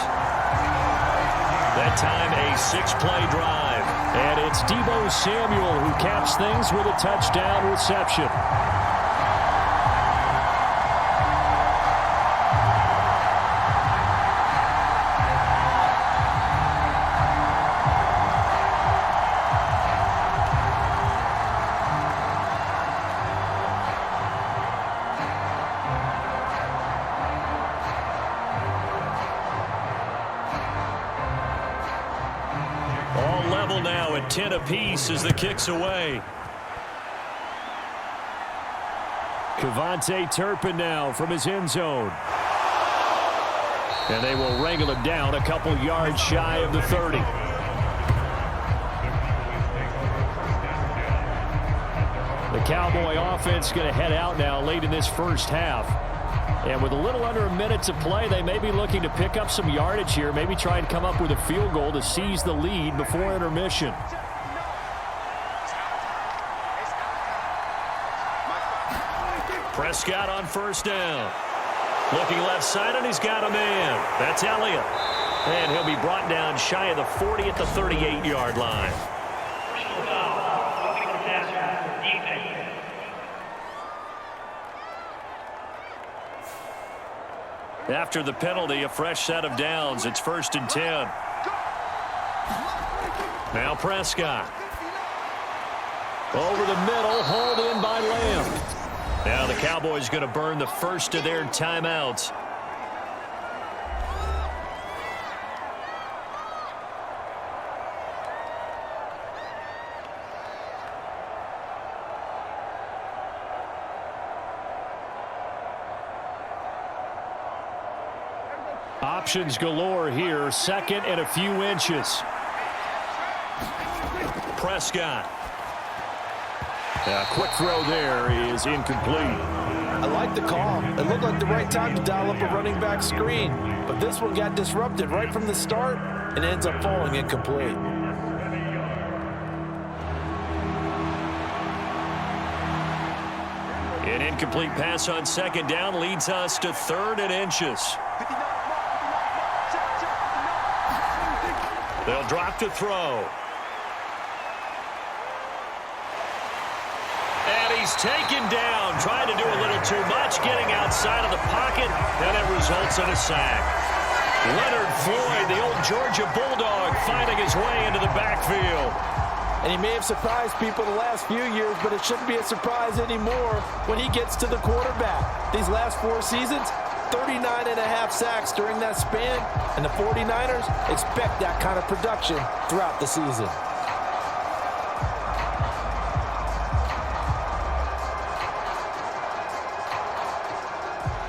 That time a 6-play drive. And it's Deebo Samuel who caps things with a touchdown reception. Now at 10 apiece as the kick's away. Kevontae Turpin now from his end zone. And they will wrangle him down a couple yards shy of the 30. The Cowboy offense going to head out now late in this first half. And with a little under a minute to play, they may be looking to pick up some yardage here, maybe try and come up with a field goal to seize the lead before intermission. Prescott on first down. Looking left side, and he's got a man. That's Elliott. And he'll be brought down shy of the 40 at the 38-yard line. After the penalty, a fresh set of downs. It's 1st and 10. Now Prescott. Over the middle, hauled in by Lamb. Now the Cowboys going to burn the first of their timeouts. Options galore here. 2nd and a few inches. Prescott. A quick throw there is incomplete. I like the call. It looked like the right time to dial up a running back screen. But this one got disrupted right from the start and ends up falling incomplete. An incomplete pass on 2nd down leads us to 3rd and inches. They'll drop to throw. And he's taken down, trying to do a little too much, getting outside of the pocket, and it results in a sack. Leonard Floyd, the old Georgia Bulldog, finding his way into the backfield. And he may have surprised people the last few years, but it shouldn't be a surprise anymore when he gets to the quarterback. These last 4 seasons, 39.5 sacks during that span, and the 49ers expect that kind of production throughout the season.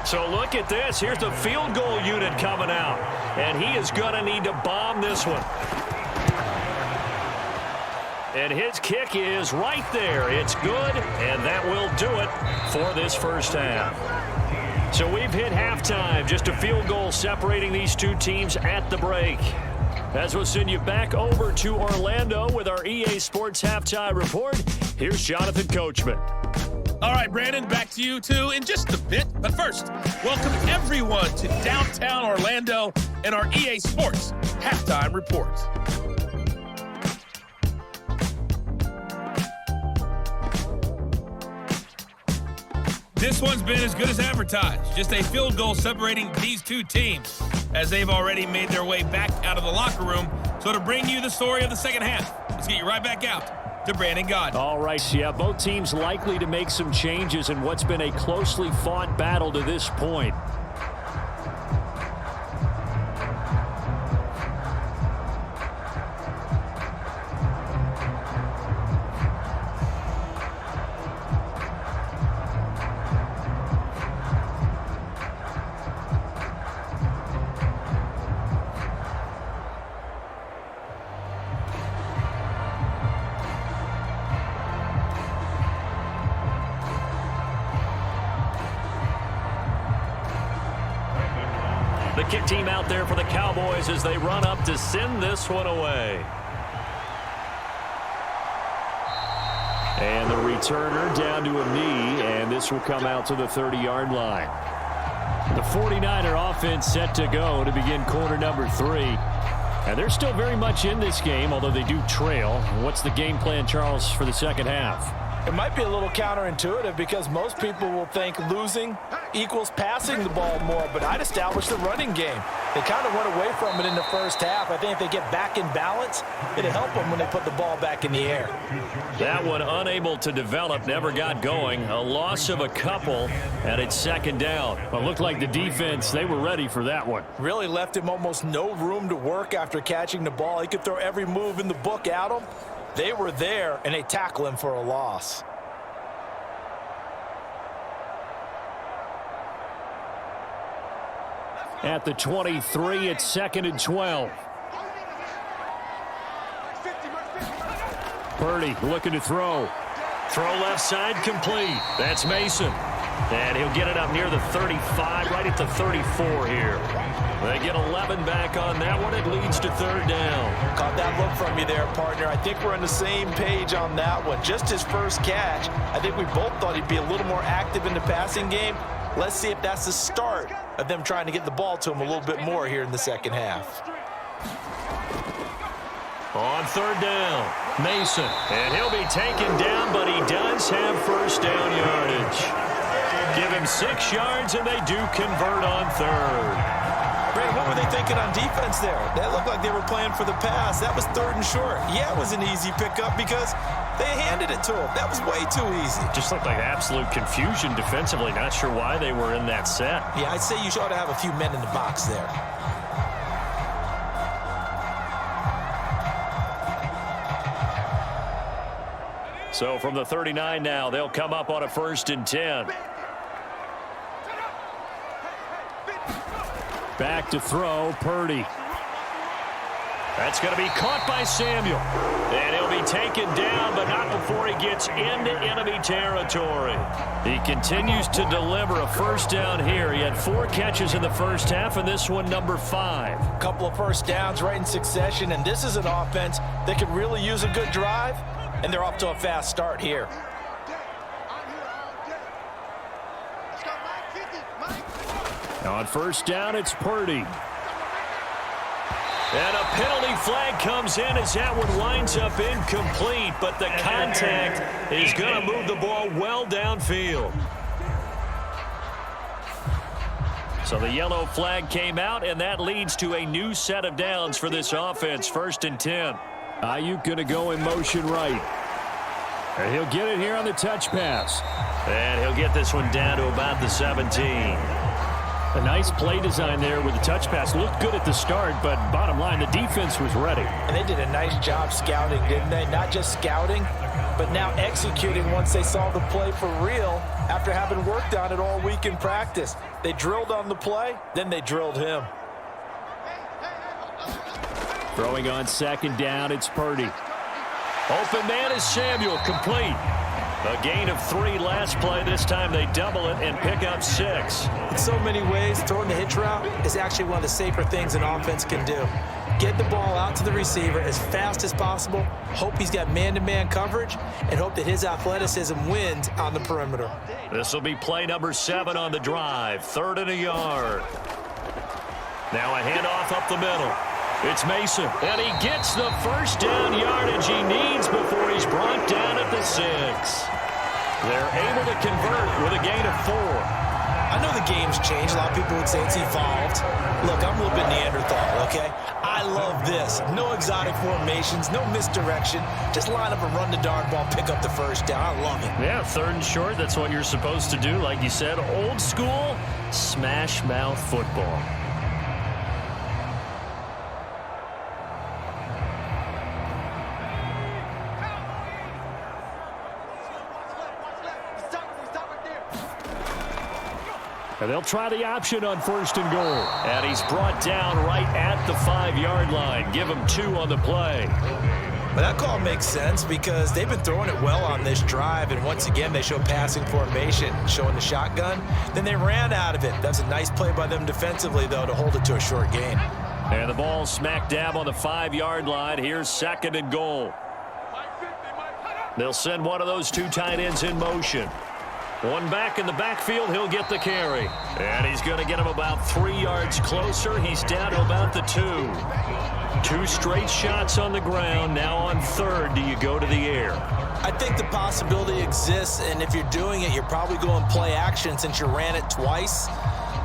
So look at this. Here's the field goal unit coming out, and he is going to need to bomb this one. And his kick is right there. It's good, and that will do it for this first half. So we've hit halftime. Just a field goal separating these two teams at the break. As we'll send you back over to Orlando with our EA Sports Halftime Report, here's Jonathan Coachman. All right, Brandon, back to you, too, in just a bit. But first, welcome everyone to downtown Orlando and our EA Sports Halftime Report. This one's been as good as advertised. Just a field goal separating these two teams as they've already made their way back out of the locker room. So to bring you the story of the second half, let's get you right back out to Brandon Gaudin. All right, yeah, both teams likely to make some changes in what's been a closely fought battle to this point. The kick team out there for the Cowboys as they run up to send this one away. And the returner down to a knee, and this will come out to the 30-yard line. The 49er offense set to go to begin quarter number 3. And they're still very much in this game, although they do trail. What's the game plan, Charles, for the second half? It might be a little counterintuitive because most people will think losing equals passing the ball more, but I'd establish the running game. They kind of went away from it in the first half. I think if they get back in balance, it'll help them when they put the ball back in the air. That one unable to develop, never got going. A loss of a couple, and it's second down. Well, it looked like the defense, they were ready for that one. Really left him almost no room to work after catching the ball. He could throw every move in the book at him. They were there, and they tackle him for a loss. At the 23, it's 2nd and 12. Purdy looking to throw. Throw left side complete. That's Mason. And he'll get it up near the 35, right at the 34 here. They get 11 back on that one. It leads to third down. Caught that look from you there, partner. I think we're on the same page on that one. Just his first catch. I think we both thought he'd be a little more active in the passing game. Let's see if that's the start of them trying to get the ball to him a little bit more here in the second half. On third down, Mason. And he'll be taken down, but he does have first down yardage. Give him 6 yards, and they do convert on third. Brandon, what were they thinking on defense there? That looked like they were playing for the pass. That was 3rd and short. Yeah, it was an easy pickup because they handed it to him. That was way too easy. Just looked like absolute confusion defensively. Not sure why they were in that set. Yeah, I'd say you ought to have a few men in the box there. So from the 39 now, they'll come up on a 1st and 10. Back to throw, Purdy. That's going to be caught by Samuel. And he'll be taken down, but not before he gets into enemy territory. He continues to deliver a first down here. He had 4 catches in the first half, and this one number 5. A couple of first downs right in succession, and this is an offense that could really use a good drive, and they're off to a fast start here. On first down, it's Purdy. And a penalty flag comes in as that one winds up incomplete, but the contact is going to move the ball well downfield. So the yellow flag came out, and that leads to a new set of downs for this offense, 1st and 10. Ayuk going to go in motion right. And he'll get it here on the touch pass. And he'll get this one down to about the 17. A nice play design there with the touch pass. Looked good at the start, but bottom line, the defense was ready. And they did a nice job scouting, didn't they? Not just scouting, but now executing once they saw the play for real after having worked on it all week in practice. They drilled on the play, then they drilled him. Throwing on second down, it's Purdy. Open man is Samuel, complete. A gain of 3 last play. This time they double it and pick up 6. In so many ways, throwing the hitch route is actually one of the safer things an offense can do. Get the ball out to the receiver as fast as possible, hope he's got man-to-man coverage, and hope that his athleticism wins on the perimeter. This will be play number 7 on the drive. 3rd and a yard. Now a handoff up the middle. It's Mason, and he gets the first down yardage he needs before he's brought down at the 6. They're able to convert with a gain of 4. I know the game's changed. A lot of people would say it's evolved. Look, I'm a little bit Neanderthal, okay? I love this. No exotic formations, no misdirection. Just line up and run the darn ball, pick up the first down. I love it. Yeah, 3rd and short, that's what you're supposed to do. Like you said, old school, smash mouth football. And they'll try the option on 1st and goal. And he's brought down right at the 5-yard line. Give him 2 on the play. But that call makes sense because they've been throwing it well on this drive, and once again they show passing formation, showing the shotgun. Then they ran out of it. That's a nice play by them defensively, though, to hold it to a short gain. And the ball smack dab on the 5-yard line. Here's 2nd and goal. They'll send one of those 2 tight ends in motion. One back in the backfield, he'll get the carry. And he's going to get him about 3 yards closer. He's down to about the 2. 2 straight shots on the ground. Now on 3rd, do you go to the air? I think the possibility exists, and if you're doing it, you're probably going play action since you ran it twice.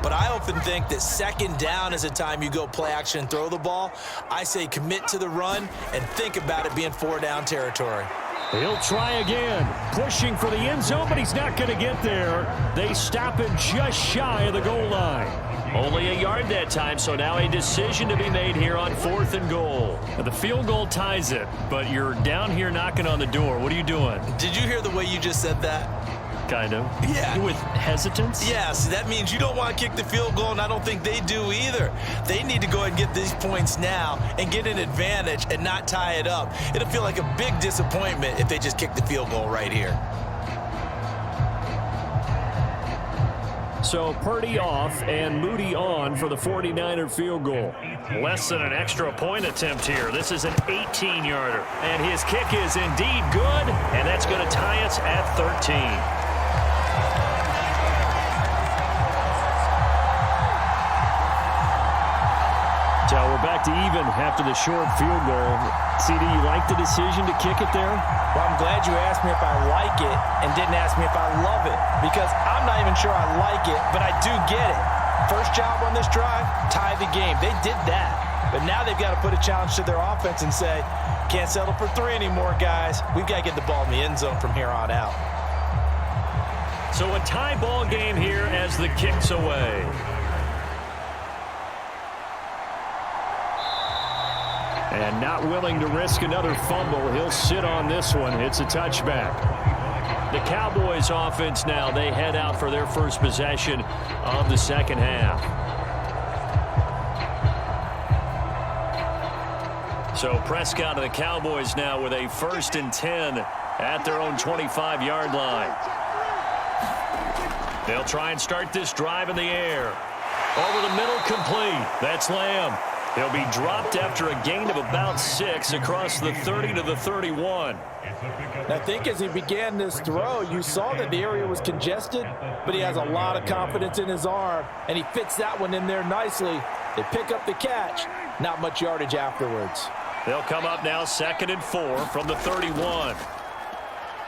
But I often think that 2nd down is a time you go play action and throw the ball. I say commit to the run and think about it being 4-down territory. He'll try again, pushing for the end zone, but he's not going to get there. They stop him just shy of the goal line. Only a yard that time, so now a decision to be made here on 4th and goal. Now the field goal ties it, but you're down here knocking on the door. What are you doing? Did you hear the way you just said that? Kind of. Yeah. With hesitance? Yes, that means you don't want to kick the field goal, and I don't think they do either. They need to go ahead and get these points now and get an advantage and not tie it up. It'll feel like a big disappointment if they just kick the field goal right here. So Purdy off and Moody on for the 49er field goal. Less than an extra point attempt here. This is an 18-yarder. And his kick is indeed good, and that's going to tie us at 13. So we're back to even after the short field goal. CD, you like the decision to kick it there? Well, I'm glad you asked me if I like it and didn't ask me if I love it, because I'm not even sure I like it, but I do get it. First job on this drive, tie the game. They did that. But now they've got to put a challenge to their offense and say, can't settle for 3 anymore, guys. We've got to get the ball in the end zone from here on out. So a tie ball game here as the kick's away. And not willing to risk another fumble. He'll sit on this one. It's a touchback. The Cowboys offense now, they head out for their first possession of the second half. So Prescott and the Cowboys now with a 1st and 10 at their own 25-yard line. They'll try and start this drive in the air. Over the middle, complete. That's Lamb. He'll be dropped after a gain of about 6 across the 30 to the 31. I think as he began this throw, you saw that the area was congested, but he has a lot of confidence in his arm, and he fits that one in there nicely. They pick up the catch, not much yardage afterwards. They'll come up now 2nd and 4 from the 31.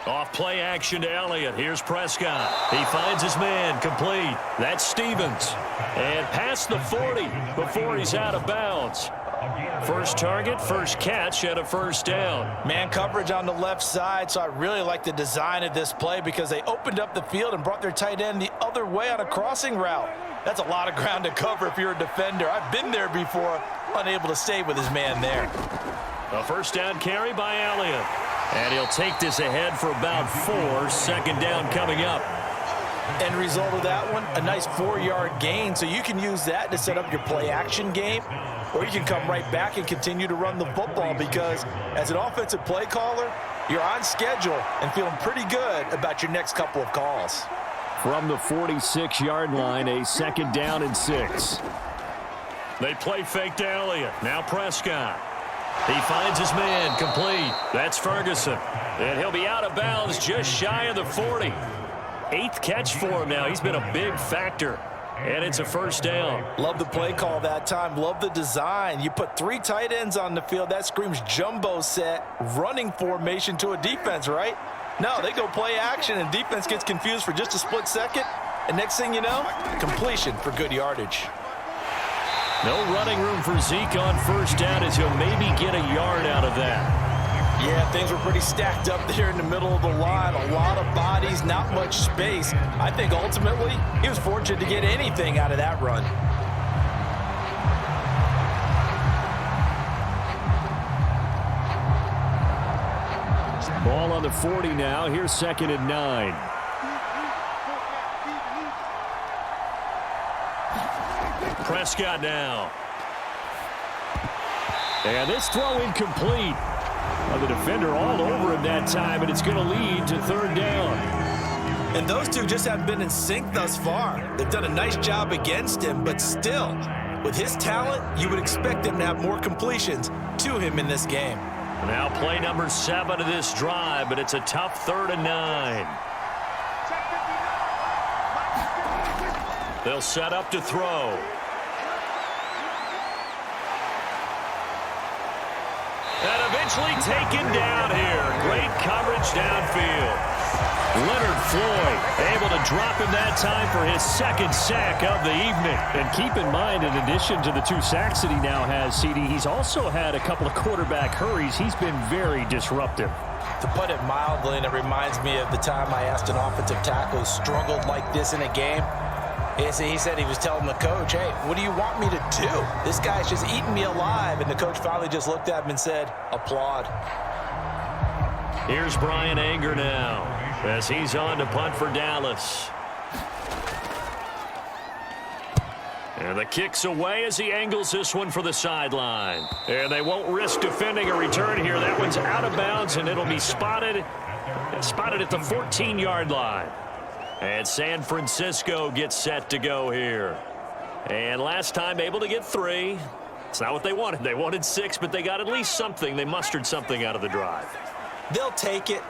Off play action to Elliott. Here's Prescott. He finds his man, complete. That's Stevens. And past the 40 before he's out of bounds. First target, first catch, and a first down. Man coverage on the left side, so I really like the design of this play because they opened up the field and brought their tight end the other way on a crossing route. That's a lot of ground to cover if you're a defender. I've been there before, unable to stay with his man there. A first down carry by Elliott. And he'll take this ahead for about 4. Second down coming up. End result of that one, a nice 4-yard gain, so you can use that to set up your play-action game, or you can come right back and continue to run the football because as an offensive play caller, you're on schedule and feeling pretty good about your next couple of calls. From the 46-yard line, a second down and 6. They play fake to Elliott. Now Prescott. He finds his man, complete. That's Ferguson. And he'll be out of bounds just shy of the 40. 8th catch for him now. He's been a big factor. And it's a first down. Love the play call that time. Love the design. You put 3 tight ends on the field. That screams jumbo set, running formation to a defense, right? No, they go play action, and defense gets confused for just a split second. And next thing you know, completion for good yardage. No running room for Zeke on first down as he'll maybe get a yard out of that. Yeah, things were pretty stacked up there in the middle of the line. A lot of bodies, not much space. I think ultimately he was fortunate to get anything out of that run. Ball on the 40 now. Here's 2nd and 9. Prescott now. And this throw incomplete. Well, the defender all over him that time, and it's going to lead to 3rd down. And those two just haven't been in sync thus far. They've done a nice job against him, but still, with his talent, you would expect him to have more completions to him in this game. Now play number 7 of this drive, but it's a tough 3rd and 9. They'll set up to throw. And eventually taken down here. Great coverage downfield. Leonard Floyd able to drop him that time for his 2nd sack of the evening. And keep in mind, in addition to the 2 sacks that he now has, CD, he's also had a couple of quarterback hurries. He's been very disruptive. To put it mildly, and it reminds me of the time I asked an offensive tackle who struggled like this in a game. He said he was telling the coach, hey, what do you want me to do? This guy's just eating me alive. And the coach finally just looked at him and said, applaud. Here's Brian Anger now as he's on to punt for Dallas. And the kick's away as he angles this one for the sideline. And they won't risk defending a return here. That one's out of bounds, and it'll be spotted at the 14-yard line. And San Francisco gets set to go here. And last time able to get 3. It's not what they wanted. They wanted 6, but they got at least something. They mustered something out of the drive. They'll take it.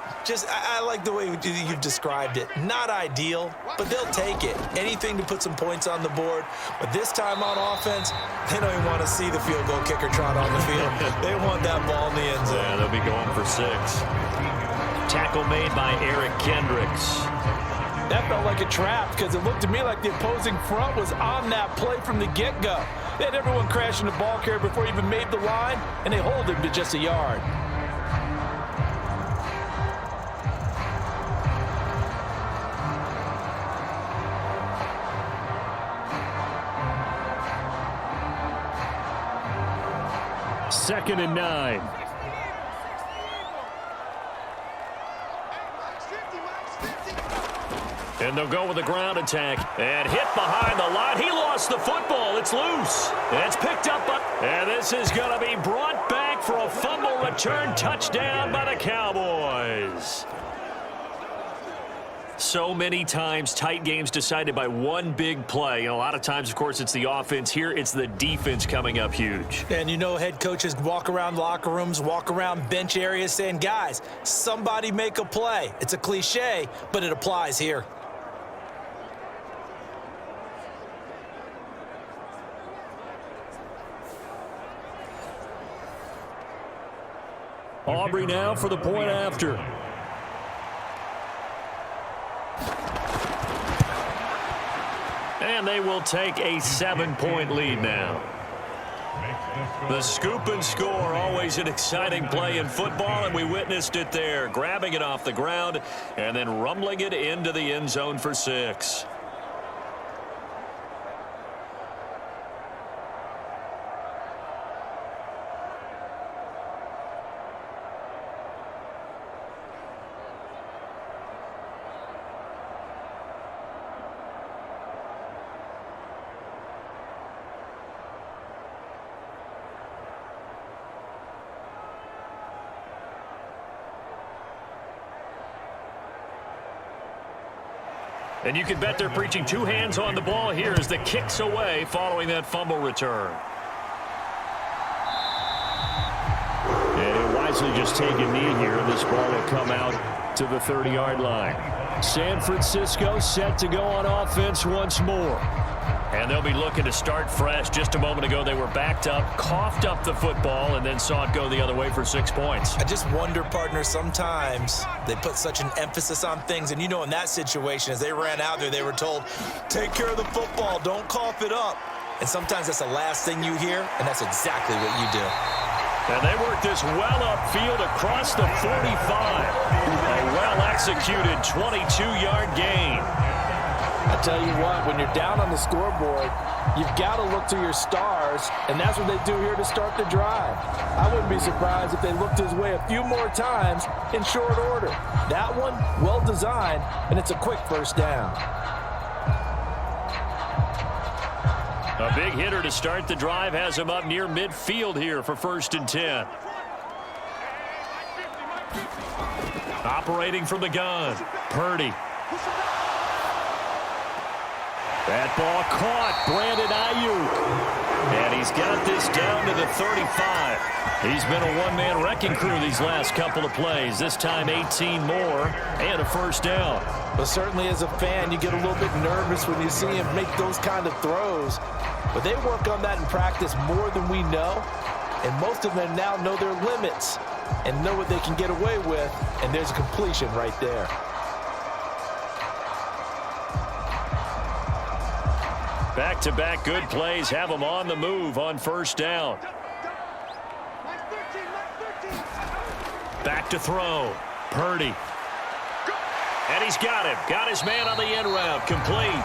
I like the way you've described it. Not ideal, but they'll take it. Anything to put some points on the board. But this time on offense, they don't even want to see the field goal kicker trot on the field. They want that ball in the end zone. Yeah, they'll be going for 6. Tackle made by Eric Kendricks. That felt like a trap because it looked to me like the opposing front was on that play from the get-go. They had everyone crashing the ball carrier before he even made the line, and they hold him to just a yard. Second and 9. And they'll go with a ground attack. And hit behind the line. He lost the football. It's loose. It's picked up. And this is going to be brought back for a fumble return touchdown by the Cowboys. So many times, tight games decided by one big play. And a lot of times, of course, it's the offense. Here, it's the defense coming up huge. And you know head coaches walk around locker rooms, walk around bench areas saying, guys, somebody make a play. It's a cliche, but it applies here. Aubrey now for the point after. And they will take a 7-point lead now. The scoop and score, always an exciting play in football, and we witnessed it there, grabbing it off the ground and then rumbling it into the end zone for 6. And you can bet they're preaching 2 hands on the ball here as the kick's away following that fumble return. And he'll wisely just take a knee here. This ball will come out to the 30-yard line. San Francisco set to go on offense once more. And they'll be looking to start fresh. Just a moment ago, they were backed up, coughed up the football, and then saw it go the other way for 6 points. I just wonder, partner, sometimes they put such an emphasis on things. And, you know, in that situation, as they ran out there, they were told, take care of the football, don't cough it up. And sometimes that's the last thing you hear, and that's exactly what you do. And they work this well upfield across the 45. A well-executed 22-yard gain. I tell you what, when you're down on the scoreboard, you've got to look to your stars, and that's what they do here to start the drive. I wouldn't be surprised if they looked his way a few more times in short order. That one, well designed, and it's a quick first down. A big hitter to start the drive has him up near midfield here for 1st and 10. Operating from the gun, Purdy. That ball caught, Brandon Ayuk. And he's got this down to the 35. He's been a one-man wrecking crew these last couple of plays. This time 18 more and a first down. But certainly as a fan, you get a little bit nervous when you see him make those kind of throws. But they work on that in practice more than we know. And most of them now know their limits and know what they can get away with. And there's a completion right there. Back-to-back good plays have them on the move on first down. Back to throw. Purdy. And he's got him. Got his man on the end route. Complete.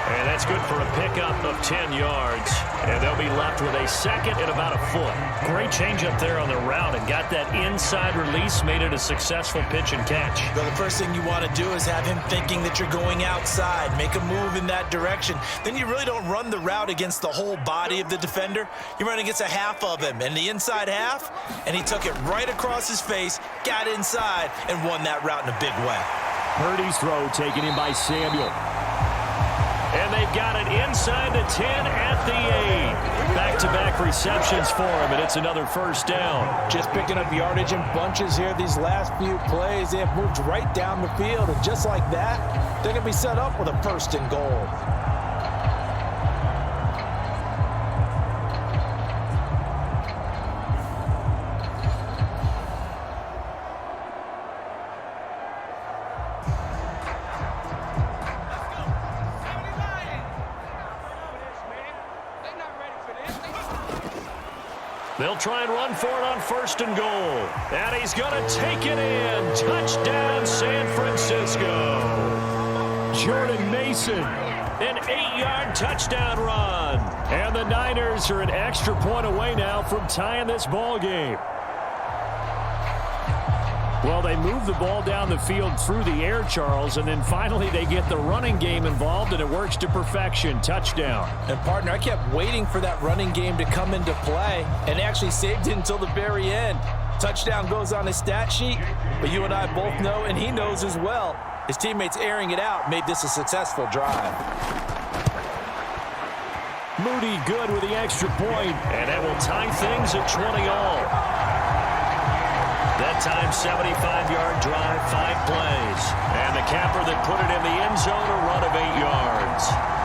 And that's good for a pickup of 10 yards. And they'll be left with a second and about a foot. Great change up there on the route and got that inside release, made it a successful pitch and catch. Well, the first thing you want to do is have him thinking that you're going outside, make a move in that direction. Then you really don't run the route against the whole body of the defender. You run against a half of him, and the inside half, and he took it right across his face, got inside, and won that route in a big way. Purdy's throw taken in by Samuel. And they've got it inside the 10 at the 8. Back-to-back receptions for him, and it's another first down. Just picking up yardage in bunches here these last few plays. They have moved right down the field, and just like that, they're going to be set up with a 1st and goal. They'll try and run for it on 1st and goal. And he's going to take it in. Touchdown, San Francisco. Jordan Mason. An 8-yard touchdown run. And the Niners are an extra point away now from tying this ball game. Well, they move the ball down the field through the air, Charles, and then finally they get the running game involved, and it works to perfection. Touchdown. And, partner, I kept waiting for that running game to come into play and actually saved it until the very end. Touchdown goes on his stat sheet, but you and I both know, and he knows as well, his teammates airing it out made this a successful drive. Moody good with the extra point, and that will tie things at 20 all. That time, 75-yard drive, 5 plays. And the capper that put it in the end zone, a run of 8 yards.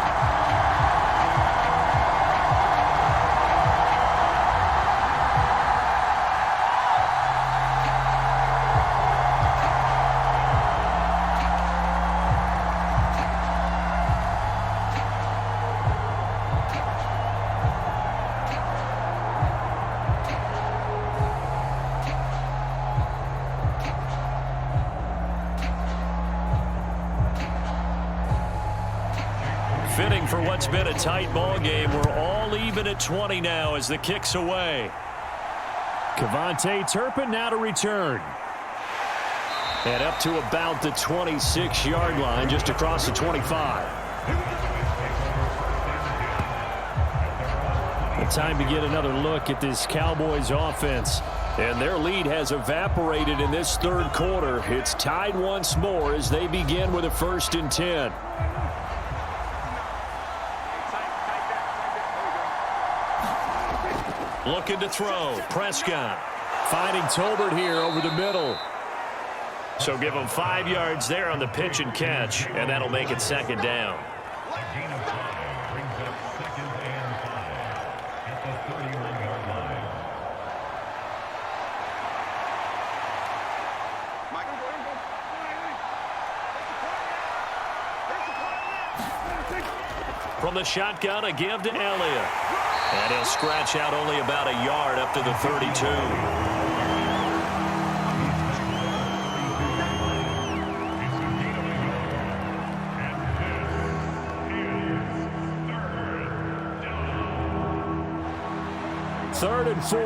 Fitting for what's been a tight ball game. We're all even at 20 now as the kick's away. Kevontae Turpin now to return. And up to about the 26-yard line, just across the 25. Time to get another look at this Cowboys offense. And their lead has evaporated in this third quarter. It's tied once more as they begin with a 1st and 10. Looking to throw. Prescott finding Tolbert here over the middle. So give him 5 yards there on the pitch and catch, and that'll make it 2nd down. From the shotgun, a give to Elliott. And he'll scratch out only about a yard up to the 32. Third and 4.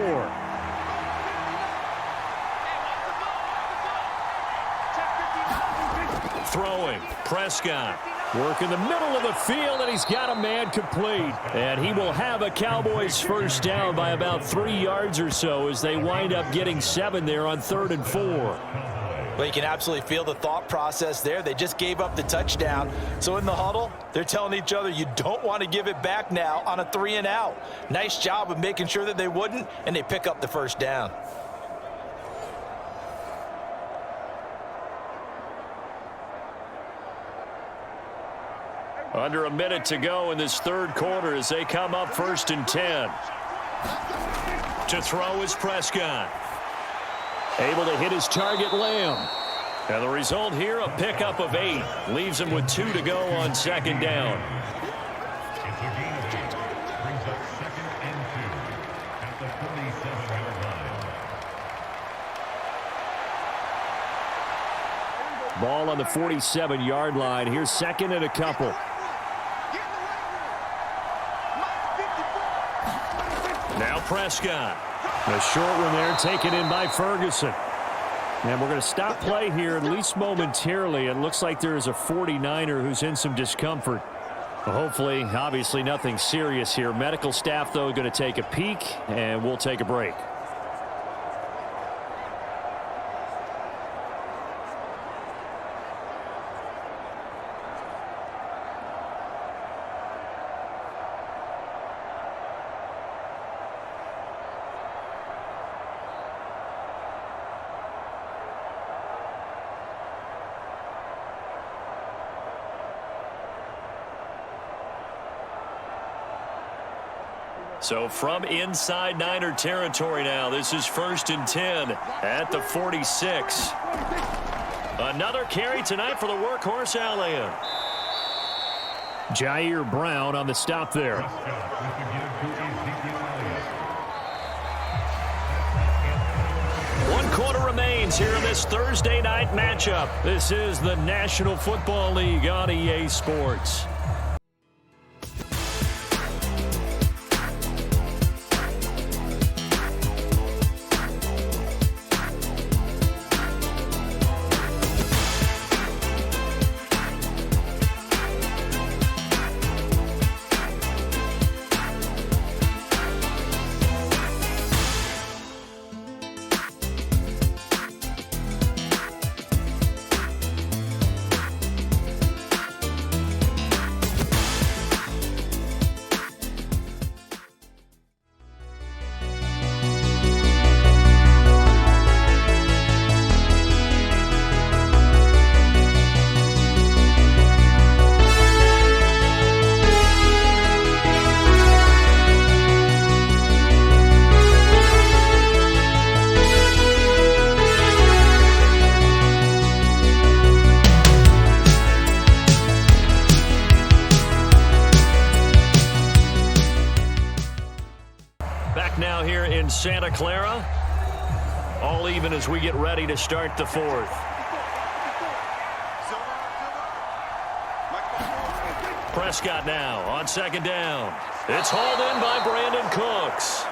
Throwing. Prescott. Work in the middle of the field, and he's got a man complete. And he will have a Cowboys 1st down by about 3 yards or so as they wind up getting 7 there on 3rd and 4. Well, you can absolutely feel the thought process there. They just gave up the touchdown. So in the huddle, they're telling each other, you don't want to give it back now on a 3 and out. Nice job of making sure that they wouldn't, and they pick up the 1st down. Under a minute to go in this third quarter as they come up 1st and 10. To throw is Prescott. Able to hit his target, Lamb. And the result here, a pickup of 8. Leaves him with 2 to go on 2nd down. Ball on the 47-yard line. Here's 2nd and a couple. Now Prescott. A short one there taken in by Ferguson. And we're going to stop play here, at least momentarily. It looks like there is a 49er who's in some discomfort. Hopefully, obviously nothing serious here. Medical staff, though, going to take a peek, and we'll take a break. So from inside Niner territory now, this is 1st and 10 at the 46. Another carry tonight for the workhorse Elliott. Jair Brown on the stop there. 1 quarter remains here in this Thursday night matchup. This is the National Football League on EA Sports. Santa Clara, all even as we get ready to start the 4th. Prescott now on second down. It's hauled in by Brandon Cooks.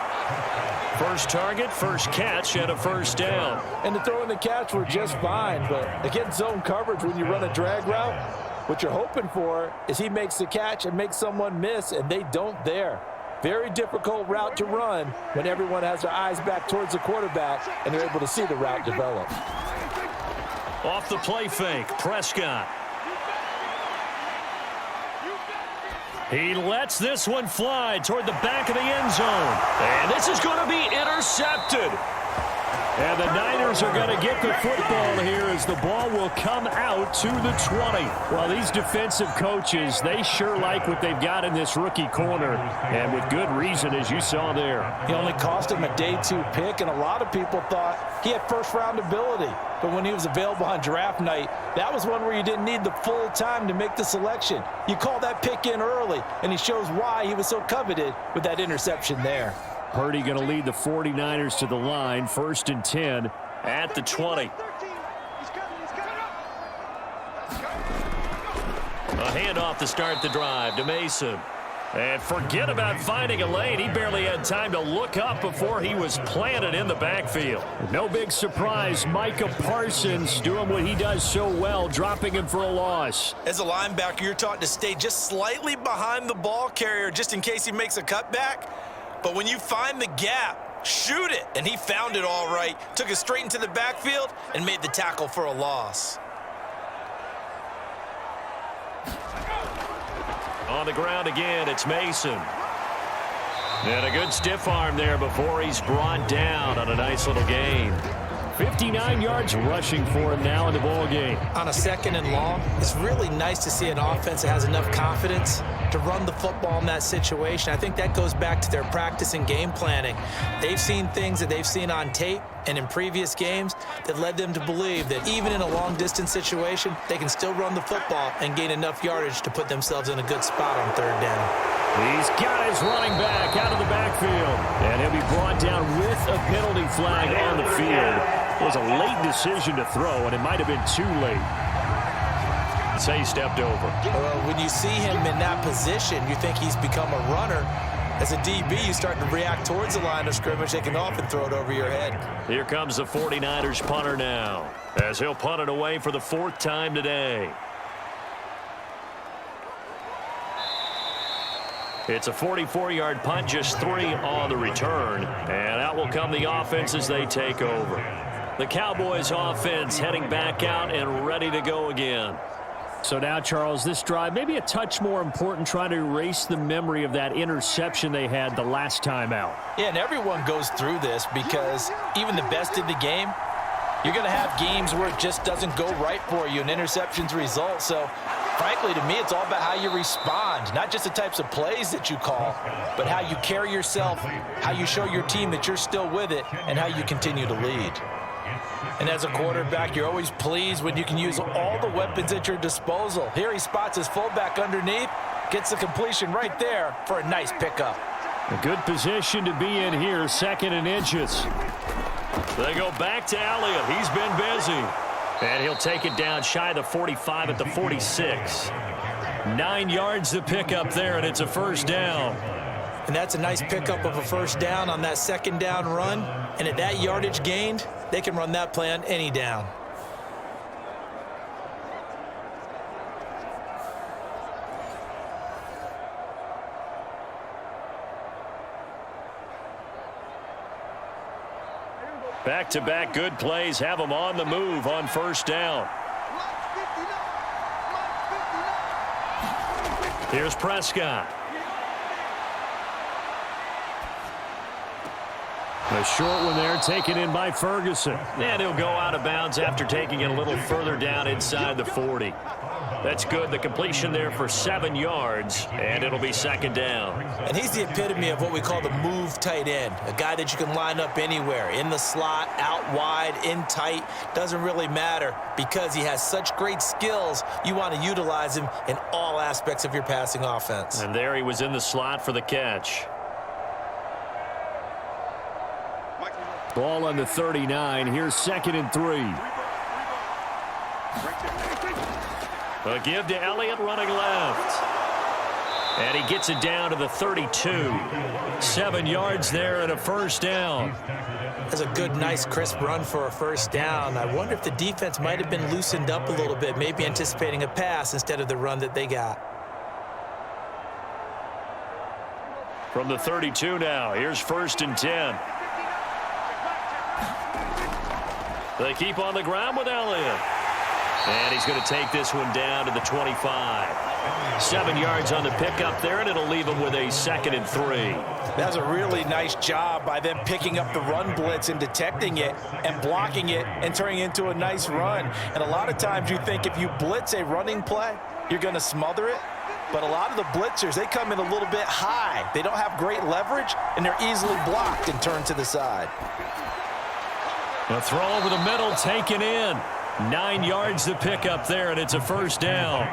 First target, first catch, and a first down. And the throw and the catch were just fine, but against zone coverage when you run a drag route, what you're hoping for is he makes the catch and makes someone miss, and they don't there. Very difficult route to run when everyone has their eyes back towards the quarterback and they're able to see the route develop. Off the play fake, Prescott. He lets this one fly toward the back of the end zone. And this is going to be intercepted. And the Niners are going to get the football here as the ball will come out to the 20. Well, these defensive coaches, they sure like what they've got in this rookie corner. And with good reason, as you saw there. He only cost him a day 2 pick, and a lot of people thought he had first-round ability. But when he was available on draft night, that was one where you didn't need the full time to make the selection. You call that pick in early, and he shows why he was so coveted with that interception there. Purdy going to lead the 49ers to the line, 1st and 10 at the 20. A handoff to start the drive to Mason. And forget about finding a lane. He barely had time to look up before he was planted in the backfield. No big surprise, Micah Parsons doing what he does so well, dropping him for a loss. As a linebacker, you're taught to stay just slightly behind the ball carrier just in case he makes a cutback. But when you find the gap, shoot it. And he found it all right, took it straight into the backfield, and made the tackle for a loss. On the ground again, it's Mason. And a good stiff arm there before he's brought down on a nice little gain. 59 yards rushing for him now in the ball game. On a 2nd and long, it's really nice to see an offense that has enough confidence to run the football in that situation. I think that goes back to their practice and game planning. They've seen things that they've seen on tape and in previous games that led them to believe that even in a long-distance situation, they can still run the football and gain enough yardage to put themselves in a good spot on 3rd down. He's got his running back out of the backfield. And he'll be brought down with a penalty flag on the field. It was a late decision to throw, and it might have been too late. Say he stepped over. Well, when you see him in that position, you think he's become a runner. As a DB, you start to react towards the line of scrimmage. They can often throw it over your head. Here comes the 49ers punter now, as he'll punt it away for the 4th time today. It's a 44-yard punt, just 3 on the return. And out will come the offense as they take over. The Cowboys offense heading back out and ready to go again. So now, Charles, this drive maybe a touch more important, trying to erase the memory of that interception they had the last time out. Yeah, and everyone goes through this because even the best in the game, you're going to have games where it just doesn't go right for you and interceptions result. So, frankly, to me, it's all about how you respond, not just the types of plays that you call, but how you carry yourself, how you show your team that you're still with it, and how you continue to lead. And as a quarterback, you're always pleased when you can use all the weapons at your disposal. Here he spots his fullback underneath, gets the completion right there for a nice pickup. A good position to be in here, 2nd and inches. They go back to Elliott. He's been busy. And he'll take it down shy of the 45 at the 46. 9 yards to pick up there, and it's a 1st down. And that's a nice pickup of a 1st down on that 2nd down run. And at that yardage gained, they can run that play on any down. Back-to-back good plays have them on the move on 1st down. Here's Prescott. A short one there, taken in by Ferguson. And he'll go out of bounds after taking it a little further down inside the 40. That's good. The completion there for 7 yards, and it'll be 2nd down. And he's the epitome of what we call the move tight end, a guy that you can line up anywhere, in the slot, out wide, in tight, doesn't really matter because he has such great skills. You want to utilize him in all aspects of your passing offense. And there he was in the slot for the catch. Ball on the 39. Here's 2nd and 3. A give to Elliott running left. And he gets it down to the 32. 7 yards there and a first down. That's a good, nice, crisp run for a first down. I wonder if the defense might have been loosened up a little bit, maybe anticipating a pass instead of the run that they got. From the 32 now, here's 1st and 10. They keep on the ground with Elliott. And he's going to take this one down to the 25. 7 yards on the pickup there, and it'll leave him with a 2nd and 3. That's a really nice job by them picking up the run blitz and detecting it and blocking it and turning it into a nice run. And a lot of times you think if you blitz a running play, you're going to smother it. But a lot of the blitzers, they come in a little bit high. They don't have great leverage, and they're easily blocked and turned to the side. A throw over the middle, taken in. 9 yards to pick up there, and it's a first down.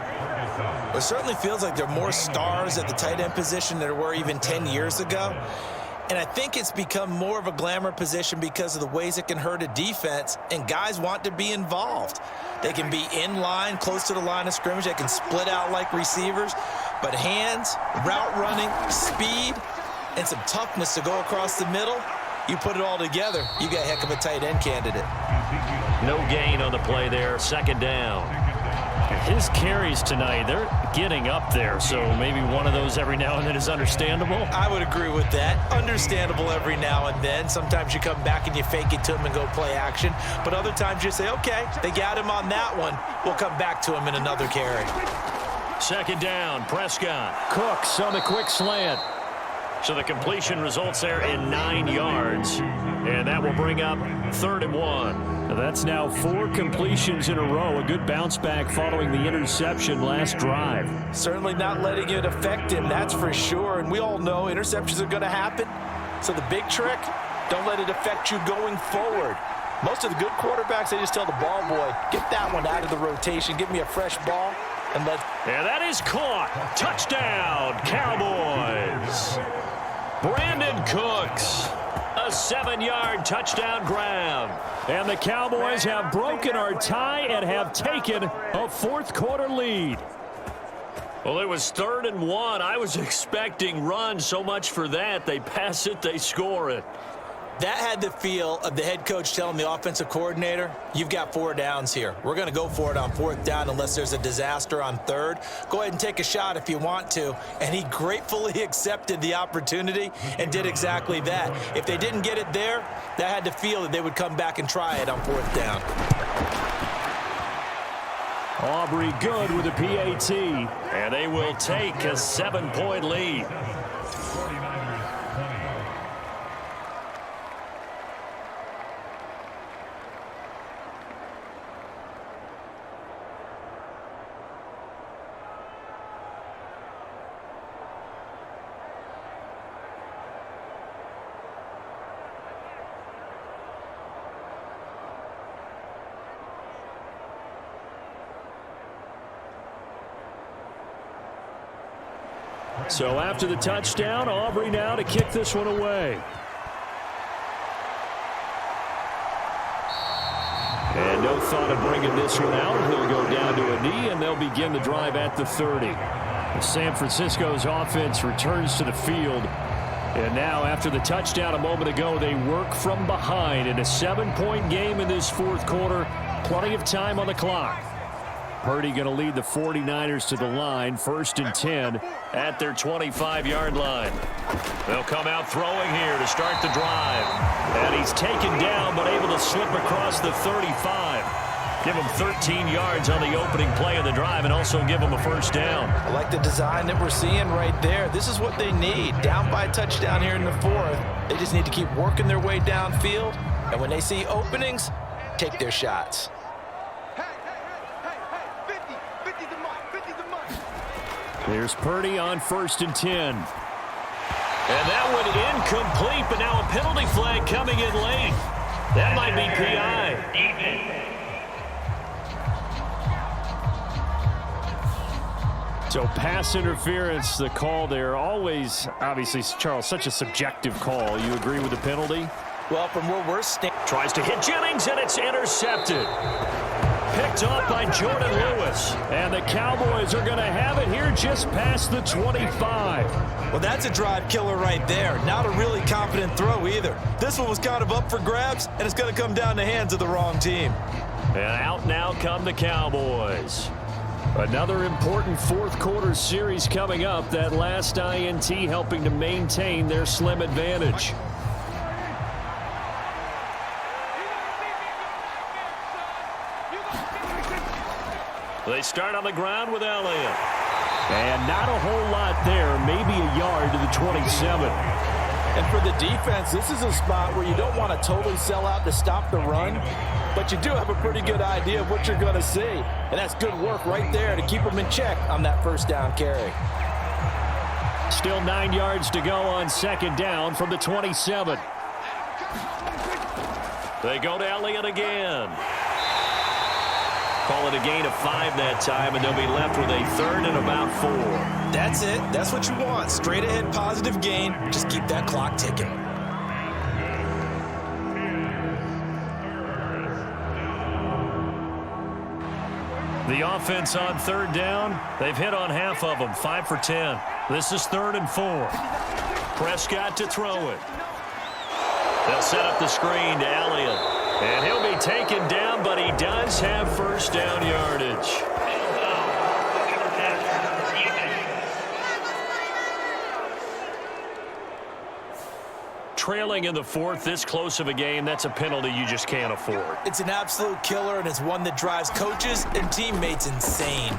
It certainly feels like there are more stars at the tight end position than there were even 10 years ago. And I think it's become more of a glamour position because of the ways it can hurt a defense, and guys want to be involved. They can be in line, close to the line of scrimmage. They can split out like receivers. But hands, route running, speed, and some toughness to go across the middle, you put it all together, you got a heck of a tight end candidate. No gain on the play there, 2nd down. His carries tonight, they're getting up there, so maybe one of those every now and then is understandable. I would agree with that. Understandable every now and then. Sometimes you come back and you fake it to him and go play action. But other times you say, okay, they got him on that one. We'll come back to him in another carry. 2nd down, Prescott. Cooks on the quick slant. So the completion results there in 9 yards, and that will bring up 3rd and 1. That's now 4 completions in a row. A good bounce back following the interception last drive. Certainly not letting it affect him, that's for sure. And we all know interceptions are going to happen. So the big trick, don't let it affect you going forward. Most of the good quarterbacks, they just tell the ball boy, get that one out of the rotation, give me a fresh ball. And that is caught. Touchdown, Cowboys. Brandon Cooks, a 7-yard touchdown grab. And the Cowboys have broken our tie and have taken a 4th quarter lead. Well, it was 3rd and 1. I was expecting run, so much for that. They pass it, they score it. That had the feel of the head coach telling the offensive coordinator, you've got 4 downs here. We're going to go for it on 4th down unless there's a disaster on 3rd. Go ahead and take a shot if you want to. And he gratefully accepted the opportunity and did exactly that. If they didn't get it there, that had the feel that they would come back and try it on 4th down. Aubrey good with a PAT. And they will take a 7-point lead. So after the touchdown, Aubrey now to kick this one away. And no thought of bringing this one out. He'll go down to a knee, and they'll begin the drive at the 30. San Francisco's offense returns to the field. And now, after the touchdown a moment ago, they work from behind in a 7-point game in this 4th quarter. Plenty of time on the clock. Purdy going to lead the 49ers to the line, 1st and 10 at their 25-yard line. They'll come out throwing here to start the drive. And he's taken down but able to slip across the 35. Give him 13 yards on the opening play of the drive and also give him a first down. I like the design that we're seeing right there. This is what they need. Down by a touchdown here in the 4th. They just need to keep working their way downfield. And when they see openings, take their shots. There's Purdy on 1st and 10. And that one incomplete, but now a penalty flag coming in late. That might be PI. So pass interference, the call there. Always, obviously, Charles, such a subjective call. You agree with the penalty? Well, from where we're standing. Tries to hit Jennings, and it's intercepted. picked off by Jordan Lewis. And the Cowboys are going to have it here just past the 25. Well, that's a drive killer right there. Not a really confident throw either. This one was kind of up for grabs, and it's going to come down the hands of the wrong team. And out now come the Cowboys. Another important fourth quarter series coming up. That last INT helping to maintain their slim advantage. They start on the ground with Elliott. And not a whole lot there, maybe a yard to the 27. And for the defense, this is a spot where you don't want to totally sell out to stop the run, but you do have a pretty good idea of what you're going to see. And that's good work right there to keep them in check on that first down carry. Still 9 yards to go on second down from the 27. They go to Elliott again. Call it a gain of 5 that time, and they'll be left with a third and about 4. That's it. That's what you want. Straight ahead positive gain. Just keep that clock ticking. The offense on third down, they've hit on half of them, 5 for 10. This is 3rd and 4. Prescott to throw it. They'll set up the screen to Elliott. And he'll be taken down, but he does have first down yardage. Trailing in the fourth, this close of a game, that's a penalty you just can't afford. It's an absolute killer, and it's one that drives coaches and teammates insane.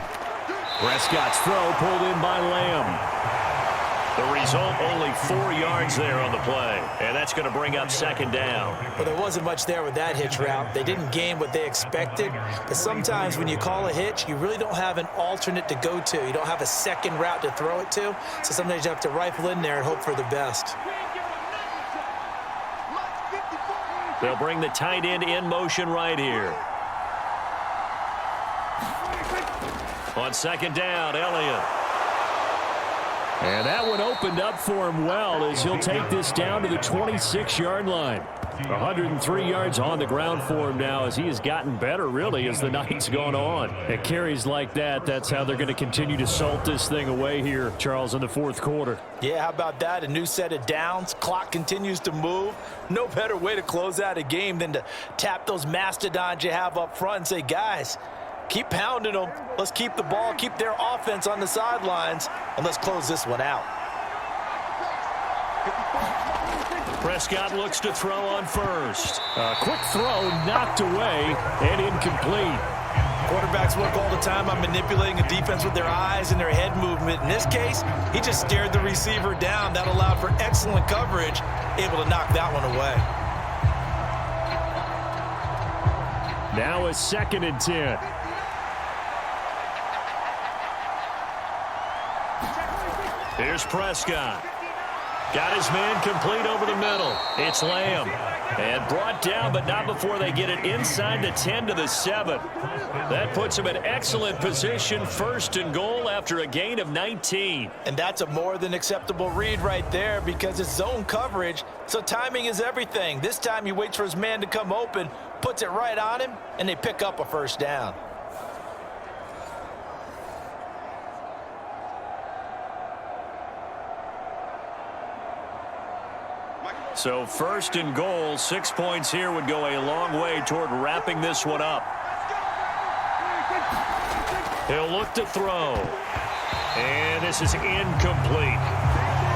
Prescott's throw pulled in by Lamb. The result, only 4 yards there on the play, and that's going to bring up second down. Well, there wasn't much there with that hitch route. They didn't gain what they expected, but sometimes when you call a hitch, you really don't have an alternate to go to. You don't have a second route to throw it to, so sometimes you have to rifle in there and hope for the best. They'll bring the tight end in motion right here. On second down, Elliott. And that one opened up for him well as he'll take this down to the 26-yard line. 103 yards on the ground for him now as he has gotten better, really, as the night's gone on. At carries like that, that's how they're going to continue to salt this thing away here, Charles, in the fourth quarter. Yeah, how about that? A new set of downs. Clock continues to move. No better way to close out a game than to tap those mastodons you have up front and say, guys, keep pounding them. Let's keep the ball, keep their offense on the sidelines, and let's close this one out. Prescott looks to throw on first. A quick throw knocked away and incomplete. Quarterbacks work all the time on manipulating a defense with their eyes and their head movement. In this case, he just stared the receiver down. That allowed for excellent coverage, able to knock that one away. Now a 2nd and 10. Here's Prescott. Got his man complete over the middle. It's Lamb. And brought down, but not before they get it inside the 10 to the 7. That puts him in excellent position, 1st and goal after a gain of 19. And that's a more than acceptable read right there because it's zone coverage, so timing is everything. This time he waits for his man to come open, puts it right on him, and they pick up a first down. So 1st and goal, 6 points here would go a long way toward wrapping this one up. He'll look to throw. And this is incomplete.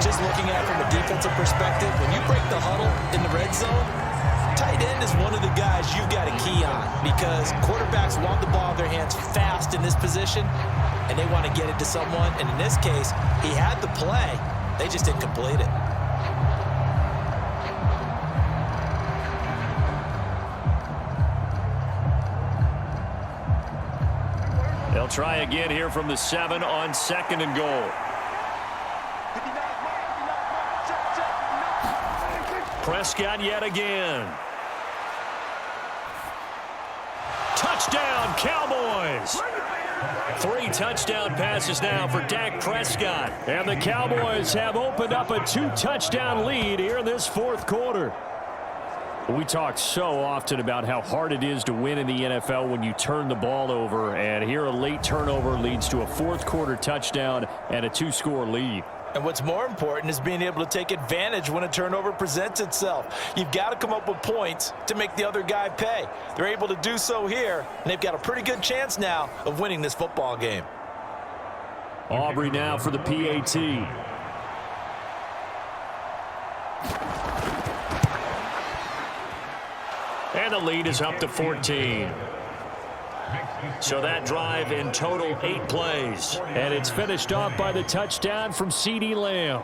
Just looking at it from a defensive perspective, when you break the huddle in the red zone, tight end is one of the guys you've got a key on because quarterbacks want the ball in their hands fast in this position, and they want to get it to someone. And in this case, he had the play. They just didn't complete it. They'll try again here from the 7 on 2nd and goal. Prescott yet again. Touchdown, Cowboys! 3 touchdown passes now for Dak Prescott. And the Cowboys have opened up a 2-touchdown lead here in this fourth quarter. We talk so often about how hard it is to win in the NFL when you turn the ball over, and here a late turnover leads to a fourth-quarter touchdown and a 2-score lead. And what's more important is being able to take advantage when a turnover presents itself. You've got to come up with points to make the other guy pay. They're able to do so here, and they've got a pretty good chance now of winning this football game. Aubrey now for the PAT. And the lead is up to 14. So that drive in total 8 plays. And it's finished off by the touchdown from CeeDee Lamb.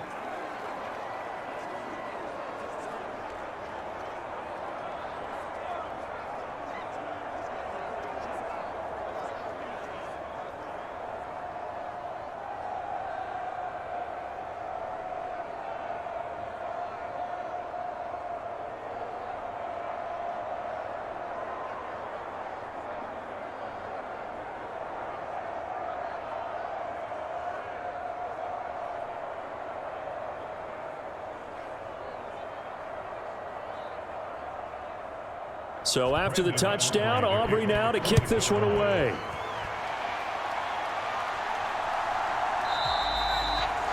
So after the touchdown, Aubrey now to kick this one away.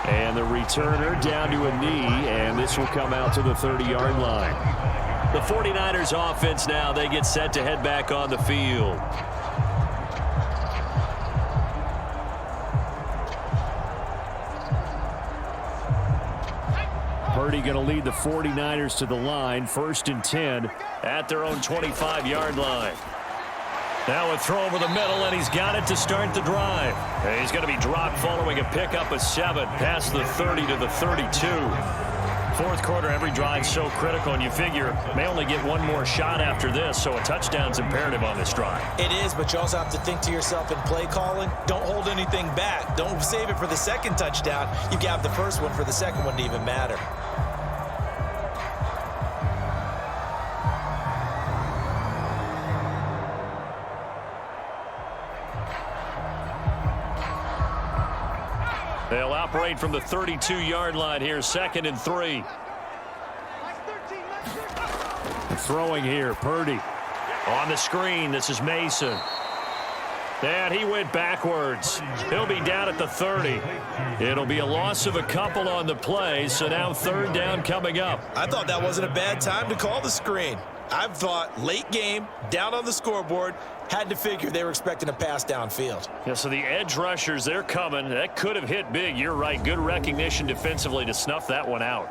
And the returner down to a knee, and this will come out to the 30-yard line. The 49ers offense now, they get set to head back on the field. Purdy going to lead the 49ers to the line, 1st and 10 at their own 25-yard line. Now a throw over the middle, and he's got it to start the drive. And he's going to be dropped following a pickup of 7 past the 30 to the 32. Fourth quarter, every drive so critical, and you figure may only get one more shot after this, so a touchdown's imperative on this drive. It is, but you also have to think to yourself in play calling, don't hold anything back. Don't save it for the second touchdown. You can have the first one for the second one to even matter. They'll operate from the 32-yard line here, 2nd and 3. Throwing here, Purdy. On the screen, this is Mason. And he went backwards. He'll be down at the 30. It'll be a loss of a couple on the play, so now 3rd down coming up. I thought that wasn't a bad time to call the screen. I've thought late game, down on the scoreboard, had to figure they were expecting a pass downfield. Yeah, so the edge rushers, they're coming. That could have hit big. You're right. Good recognition defensively to snuff that one out.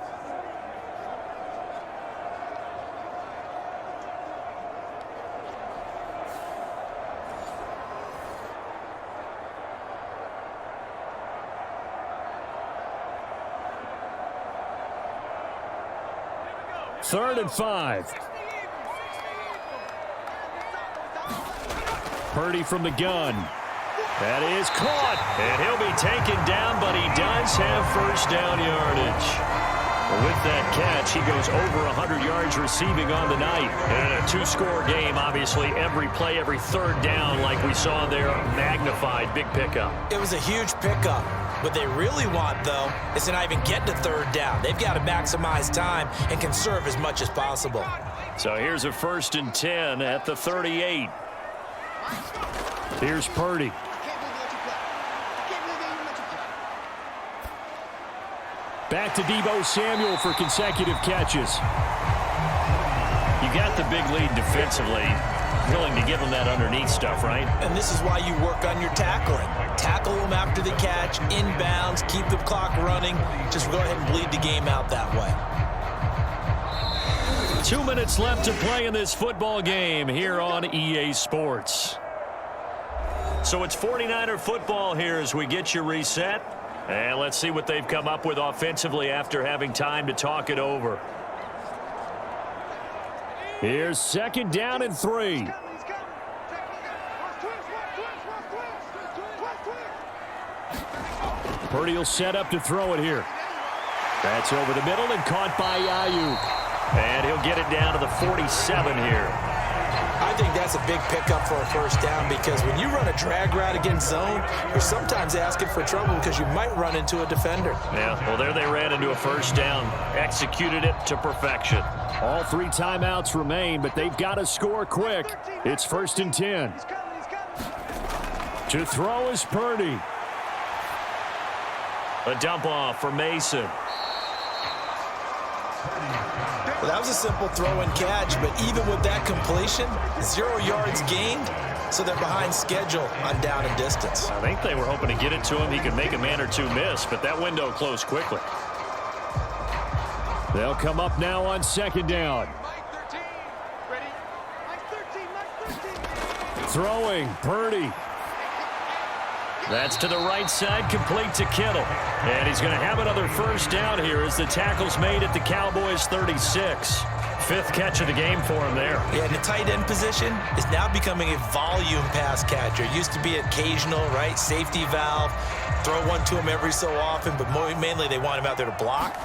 Third and 5. Purdy from the gun. That is caught. And he'll be taken down, but he does have first down yardage. With that catch, he goes over 100 yards receiving on the night. And a 2-score game, obviously, every play, every 3rd down, like we saw there, magnified, big pickup. It was a huge pickup. What they really want, though, is to not even get to 3rd down. They've got to maximize time and conserve as much as possible. So here's a 1st and 10 at the 38. Here's Purdy. Back to Deebo Samuel for consecutive catches. You got the big lead defensively. Willing to give them that underneath stuff, right? And this is why you work on your tackling. Tackle them after the catch, inbounds, keep the clock running. Just go ahead and bleed the game out that way. 2 minutes left to play in this football game here on EA Sports. So it's 49er football here as we get you reset. And let's see what they've come up with offensively after having time to talk it over. Here's 2nd down and 3. Purdy will set up to throw it here. That's over the middle and caught by Ayuk. And he'll get it down to the 47 here. I think that's a big pickup for a first down because when you run a drag route against zone, you're sometimes asking for trouble because you might run into a defender. Yeah, well, there they ran into a first down. Executed it to perfection. All 3 timeouts remain, but they've got to score quick. It's 1st and 10. To throw is Purdy. A dump off for Mason. Well, that was a simple throw and catch, but even with that completion, 0 yards gained, so they're behind schedule on down and distance. I think they were hoping to get it to him. He could make a man or two miss, but that window closed quickly. They'll come up now on 2nd down. Throwing, Purdy. That's to the right side, complete to Kittle. And he's going to have another first down here as the tackle's made at the Cowboys 36. 5th catch of the game for him there. Yeah, and the tight end position is now becoming a volume pass catcher. It used to be occasional, right? Safety valve. Throw one to him every so often, but mainly they want him out there to block.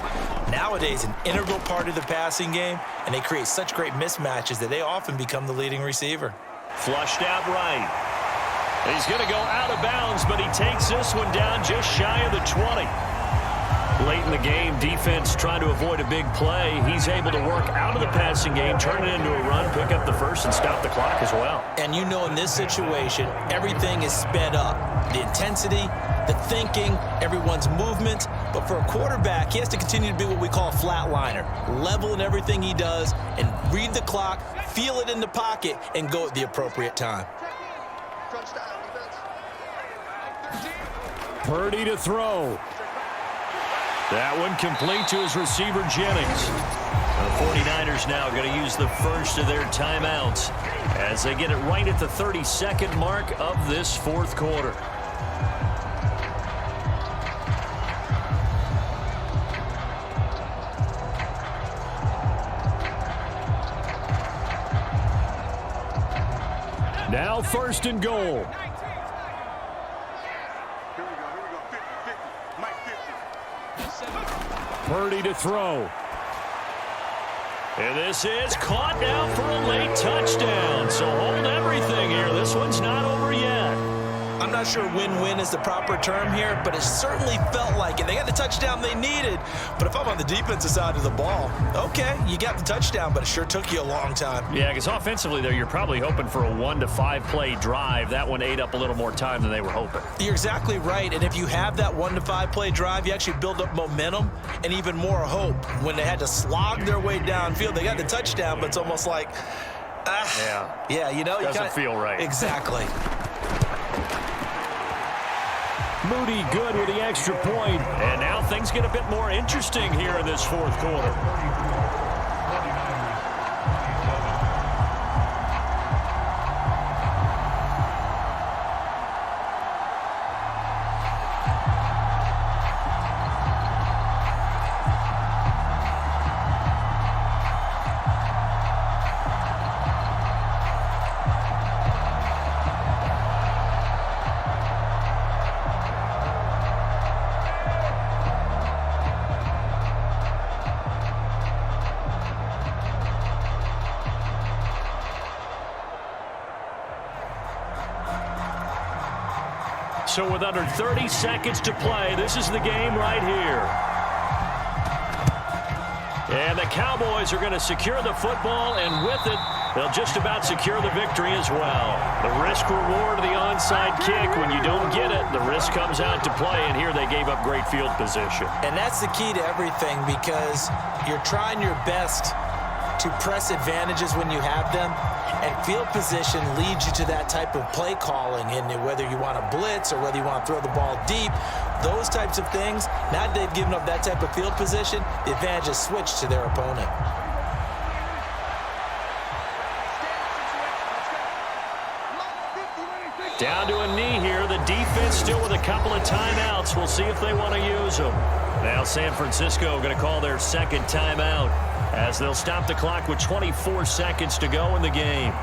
Nowadays, an integral part of the passing game, and they create such great mismatches that they often become the leading receiver. Flushed out right. He's going to go out of bounds, but he takes this one down just shy of the 20. Late in the game, defense trying to avoid a big play. He's able to work out of the passing game, turn it into a run, pick up the first, and stop the clock as well. And you know in this situation, everything is sped up. The intensity, the thinking, everyone's movement. But for a quarterback, he has to continue to be what we call a flatliner. Level in everything he does and read the clock, feel it in the pocket, and go at the appropriate time. Purdy to throw. That one complete to his receiver, Jennings. The 49ers now going to use the first of their timeouts as they get it right at the 32nd mark of this 4th quarter. Now 1st and goal. Purdy to throw. And this is caught now for a late touchdown. So hold everything here. This one's not over yet. I'm not sure win-win is the proper term here, but it certainly felt like it. They got the touchdown they needed. But if I'm on the defensive side of the ball, okay, you got the touchdown, but it sure took you a long time. Yeah, because offensively there, you're probably hoping for a 1 to 5 play drive. That one ate up a little more time than they were hoping. You're exactly right. And if you have that 1 to 5 play drive, you actually build up momentum and even more hope. When they had to slog their way downfield, they got the touchdown, but it's almost like, yeah, you know, doesn't feel right. Exactly. Moody good with the extra point. And now things get a bit more interesting here in this 4th quarter. So with under 30 seconds to play, this is the game right here. And the Cowboys are going to secure the football, and with it, they'll just about secure the victory as well. The risk-reward of the onside kick, when you don't get it, the risk comes out to play, and here they gave up great field position. And that's the key to everything, because you're trying your best to press advantages when you have them, and field position leads you to that type of play calling, and whether you want to blitz or whether you want to throw the ball deep, those types of things, now that they've given up that type of field position, the advantage is switched to their opponent. Down to a knee here. The defense still with a couple of timeouts. We'll see if they want to use them. Now San Francisco going to call their 2nd timeout as they'll stop the clock with 24 seconds to go in the game.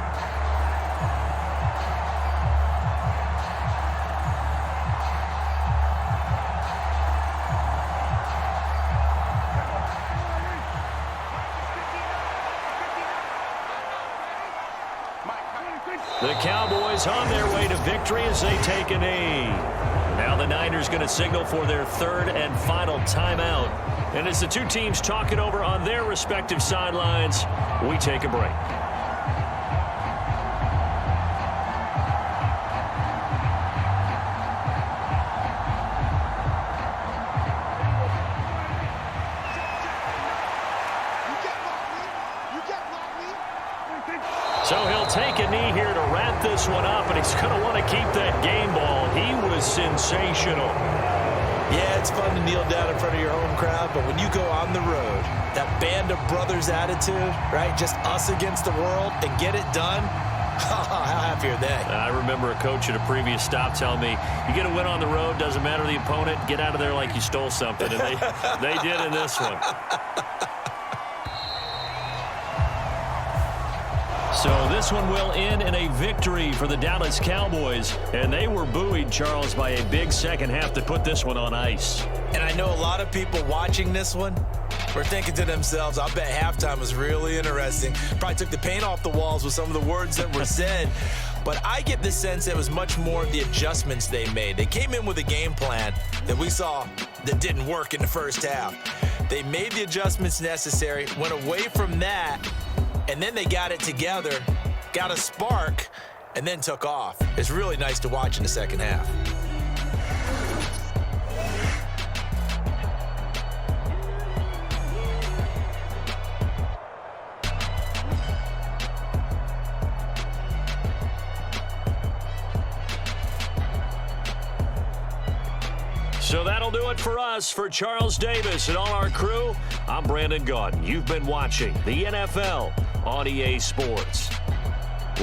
The Cowboys on their way to victory as they take a knee. Now the Niners going to signal for their third and final timeout. And as the two teams talk it over on their respective sidelines, we take a break. So he'll take a knee here to wrap this one up, and he's going to want to keep that game ball. He was sensational. Yeah, it's fun to kneel down in front of your home crowd, but when you go on the road, that band of brothers attitude, right, just us against the world, and get it done, how happy are they? I remember a coach at a previous stop telling me, you get a win on the road, doesn't matter the opponent, get out of there like you stole something, and they did in this one. So this one will end in a victory for the Dallas Cowboys. And they were buoyed, Charles, by a big second half to put this one on ice. And I know a lot of people watching this one were thinking to themselves, I bet halftime was really interesting. Probably took the paint off the walls with some of the words that were said. But I get the sense it was much more of the adjustments they made. They came in with a game plan that we saw that didn't work in the first half. They made the adjustments necessary, went away from that, and then they got it together, got a spark, and then took off. It's really nice to watch in the second half. So that'll do it for us. For Charles Davis and all our crew, I'm Brandon Gaudin. You've been watching the NFL on EA Sports.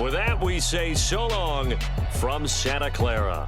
With that, we say so long from Santa Clara.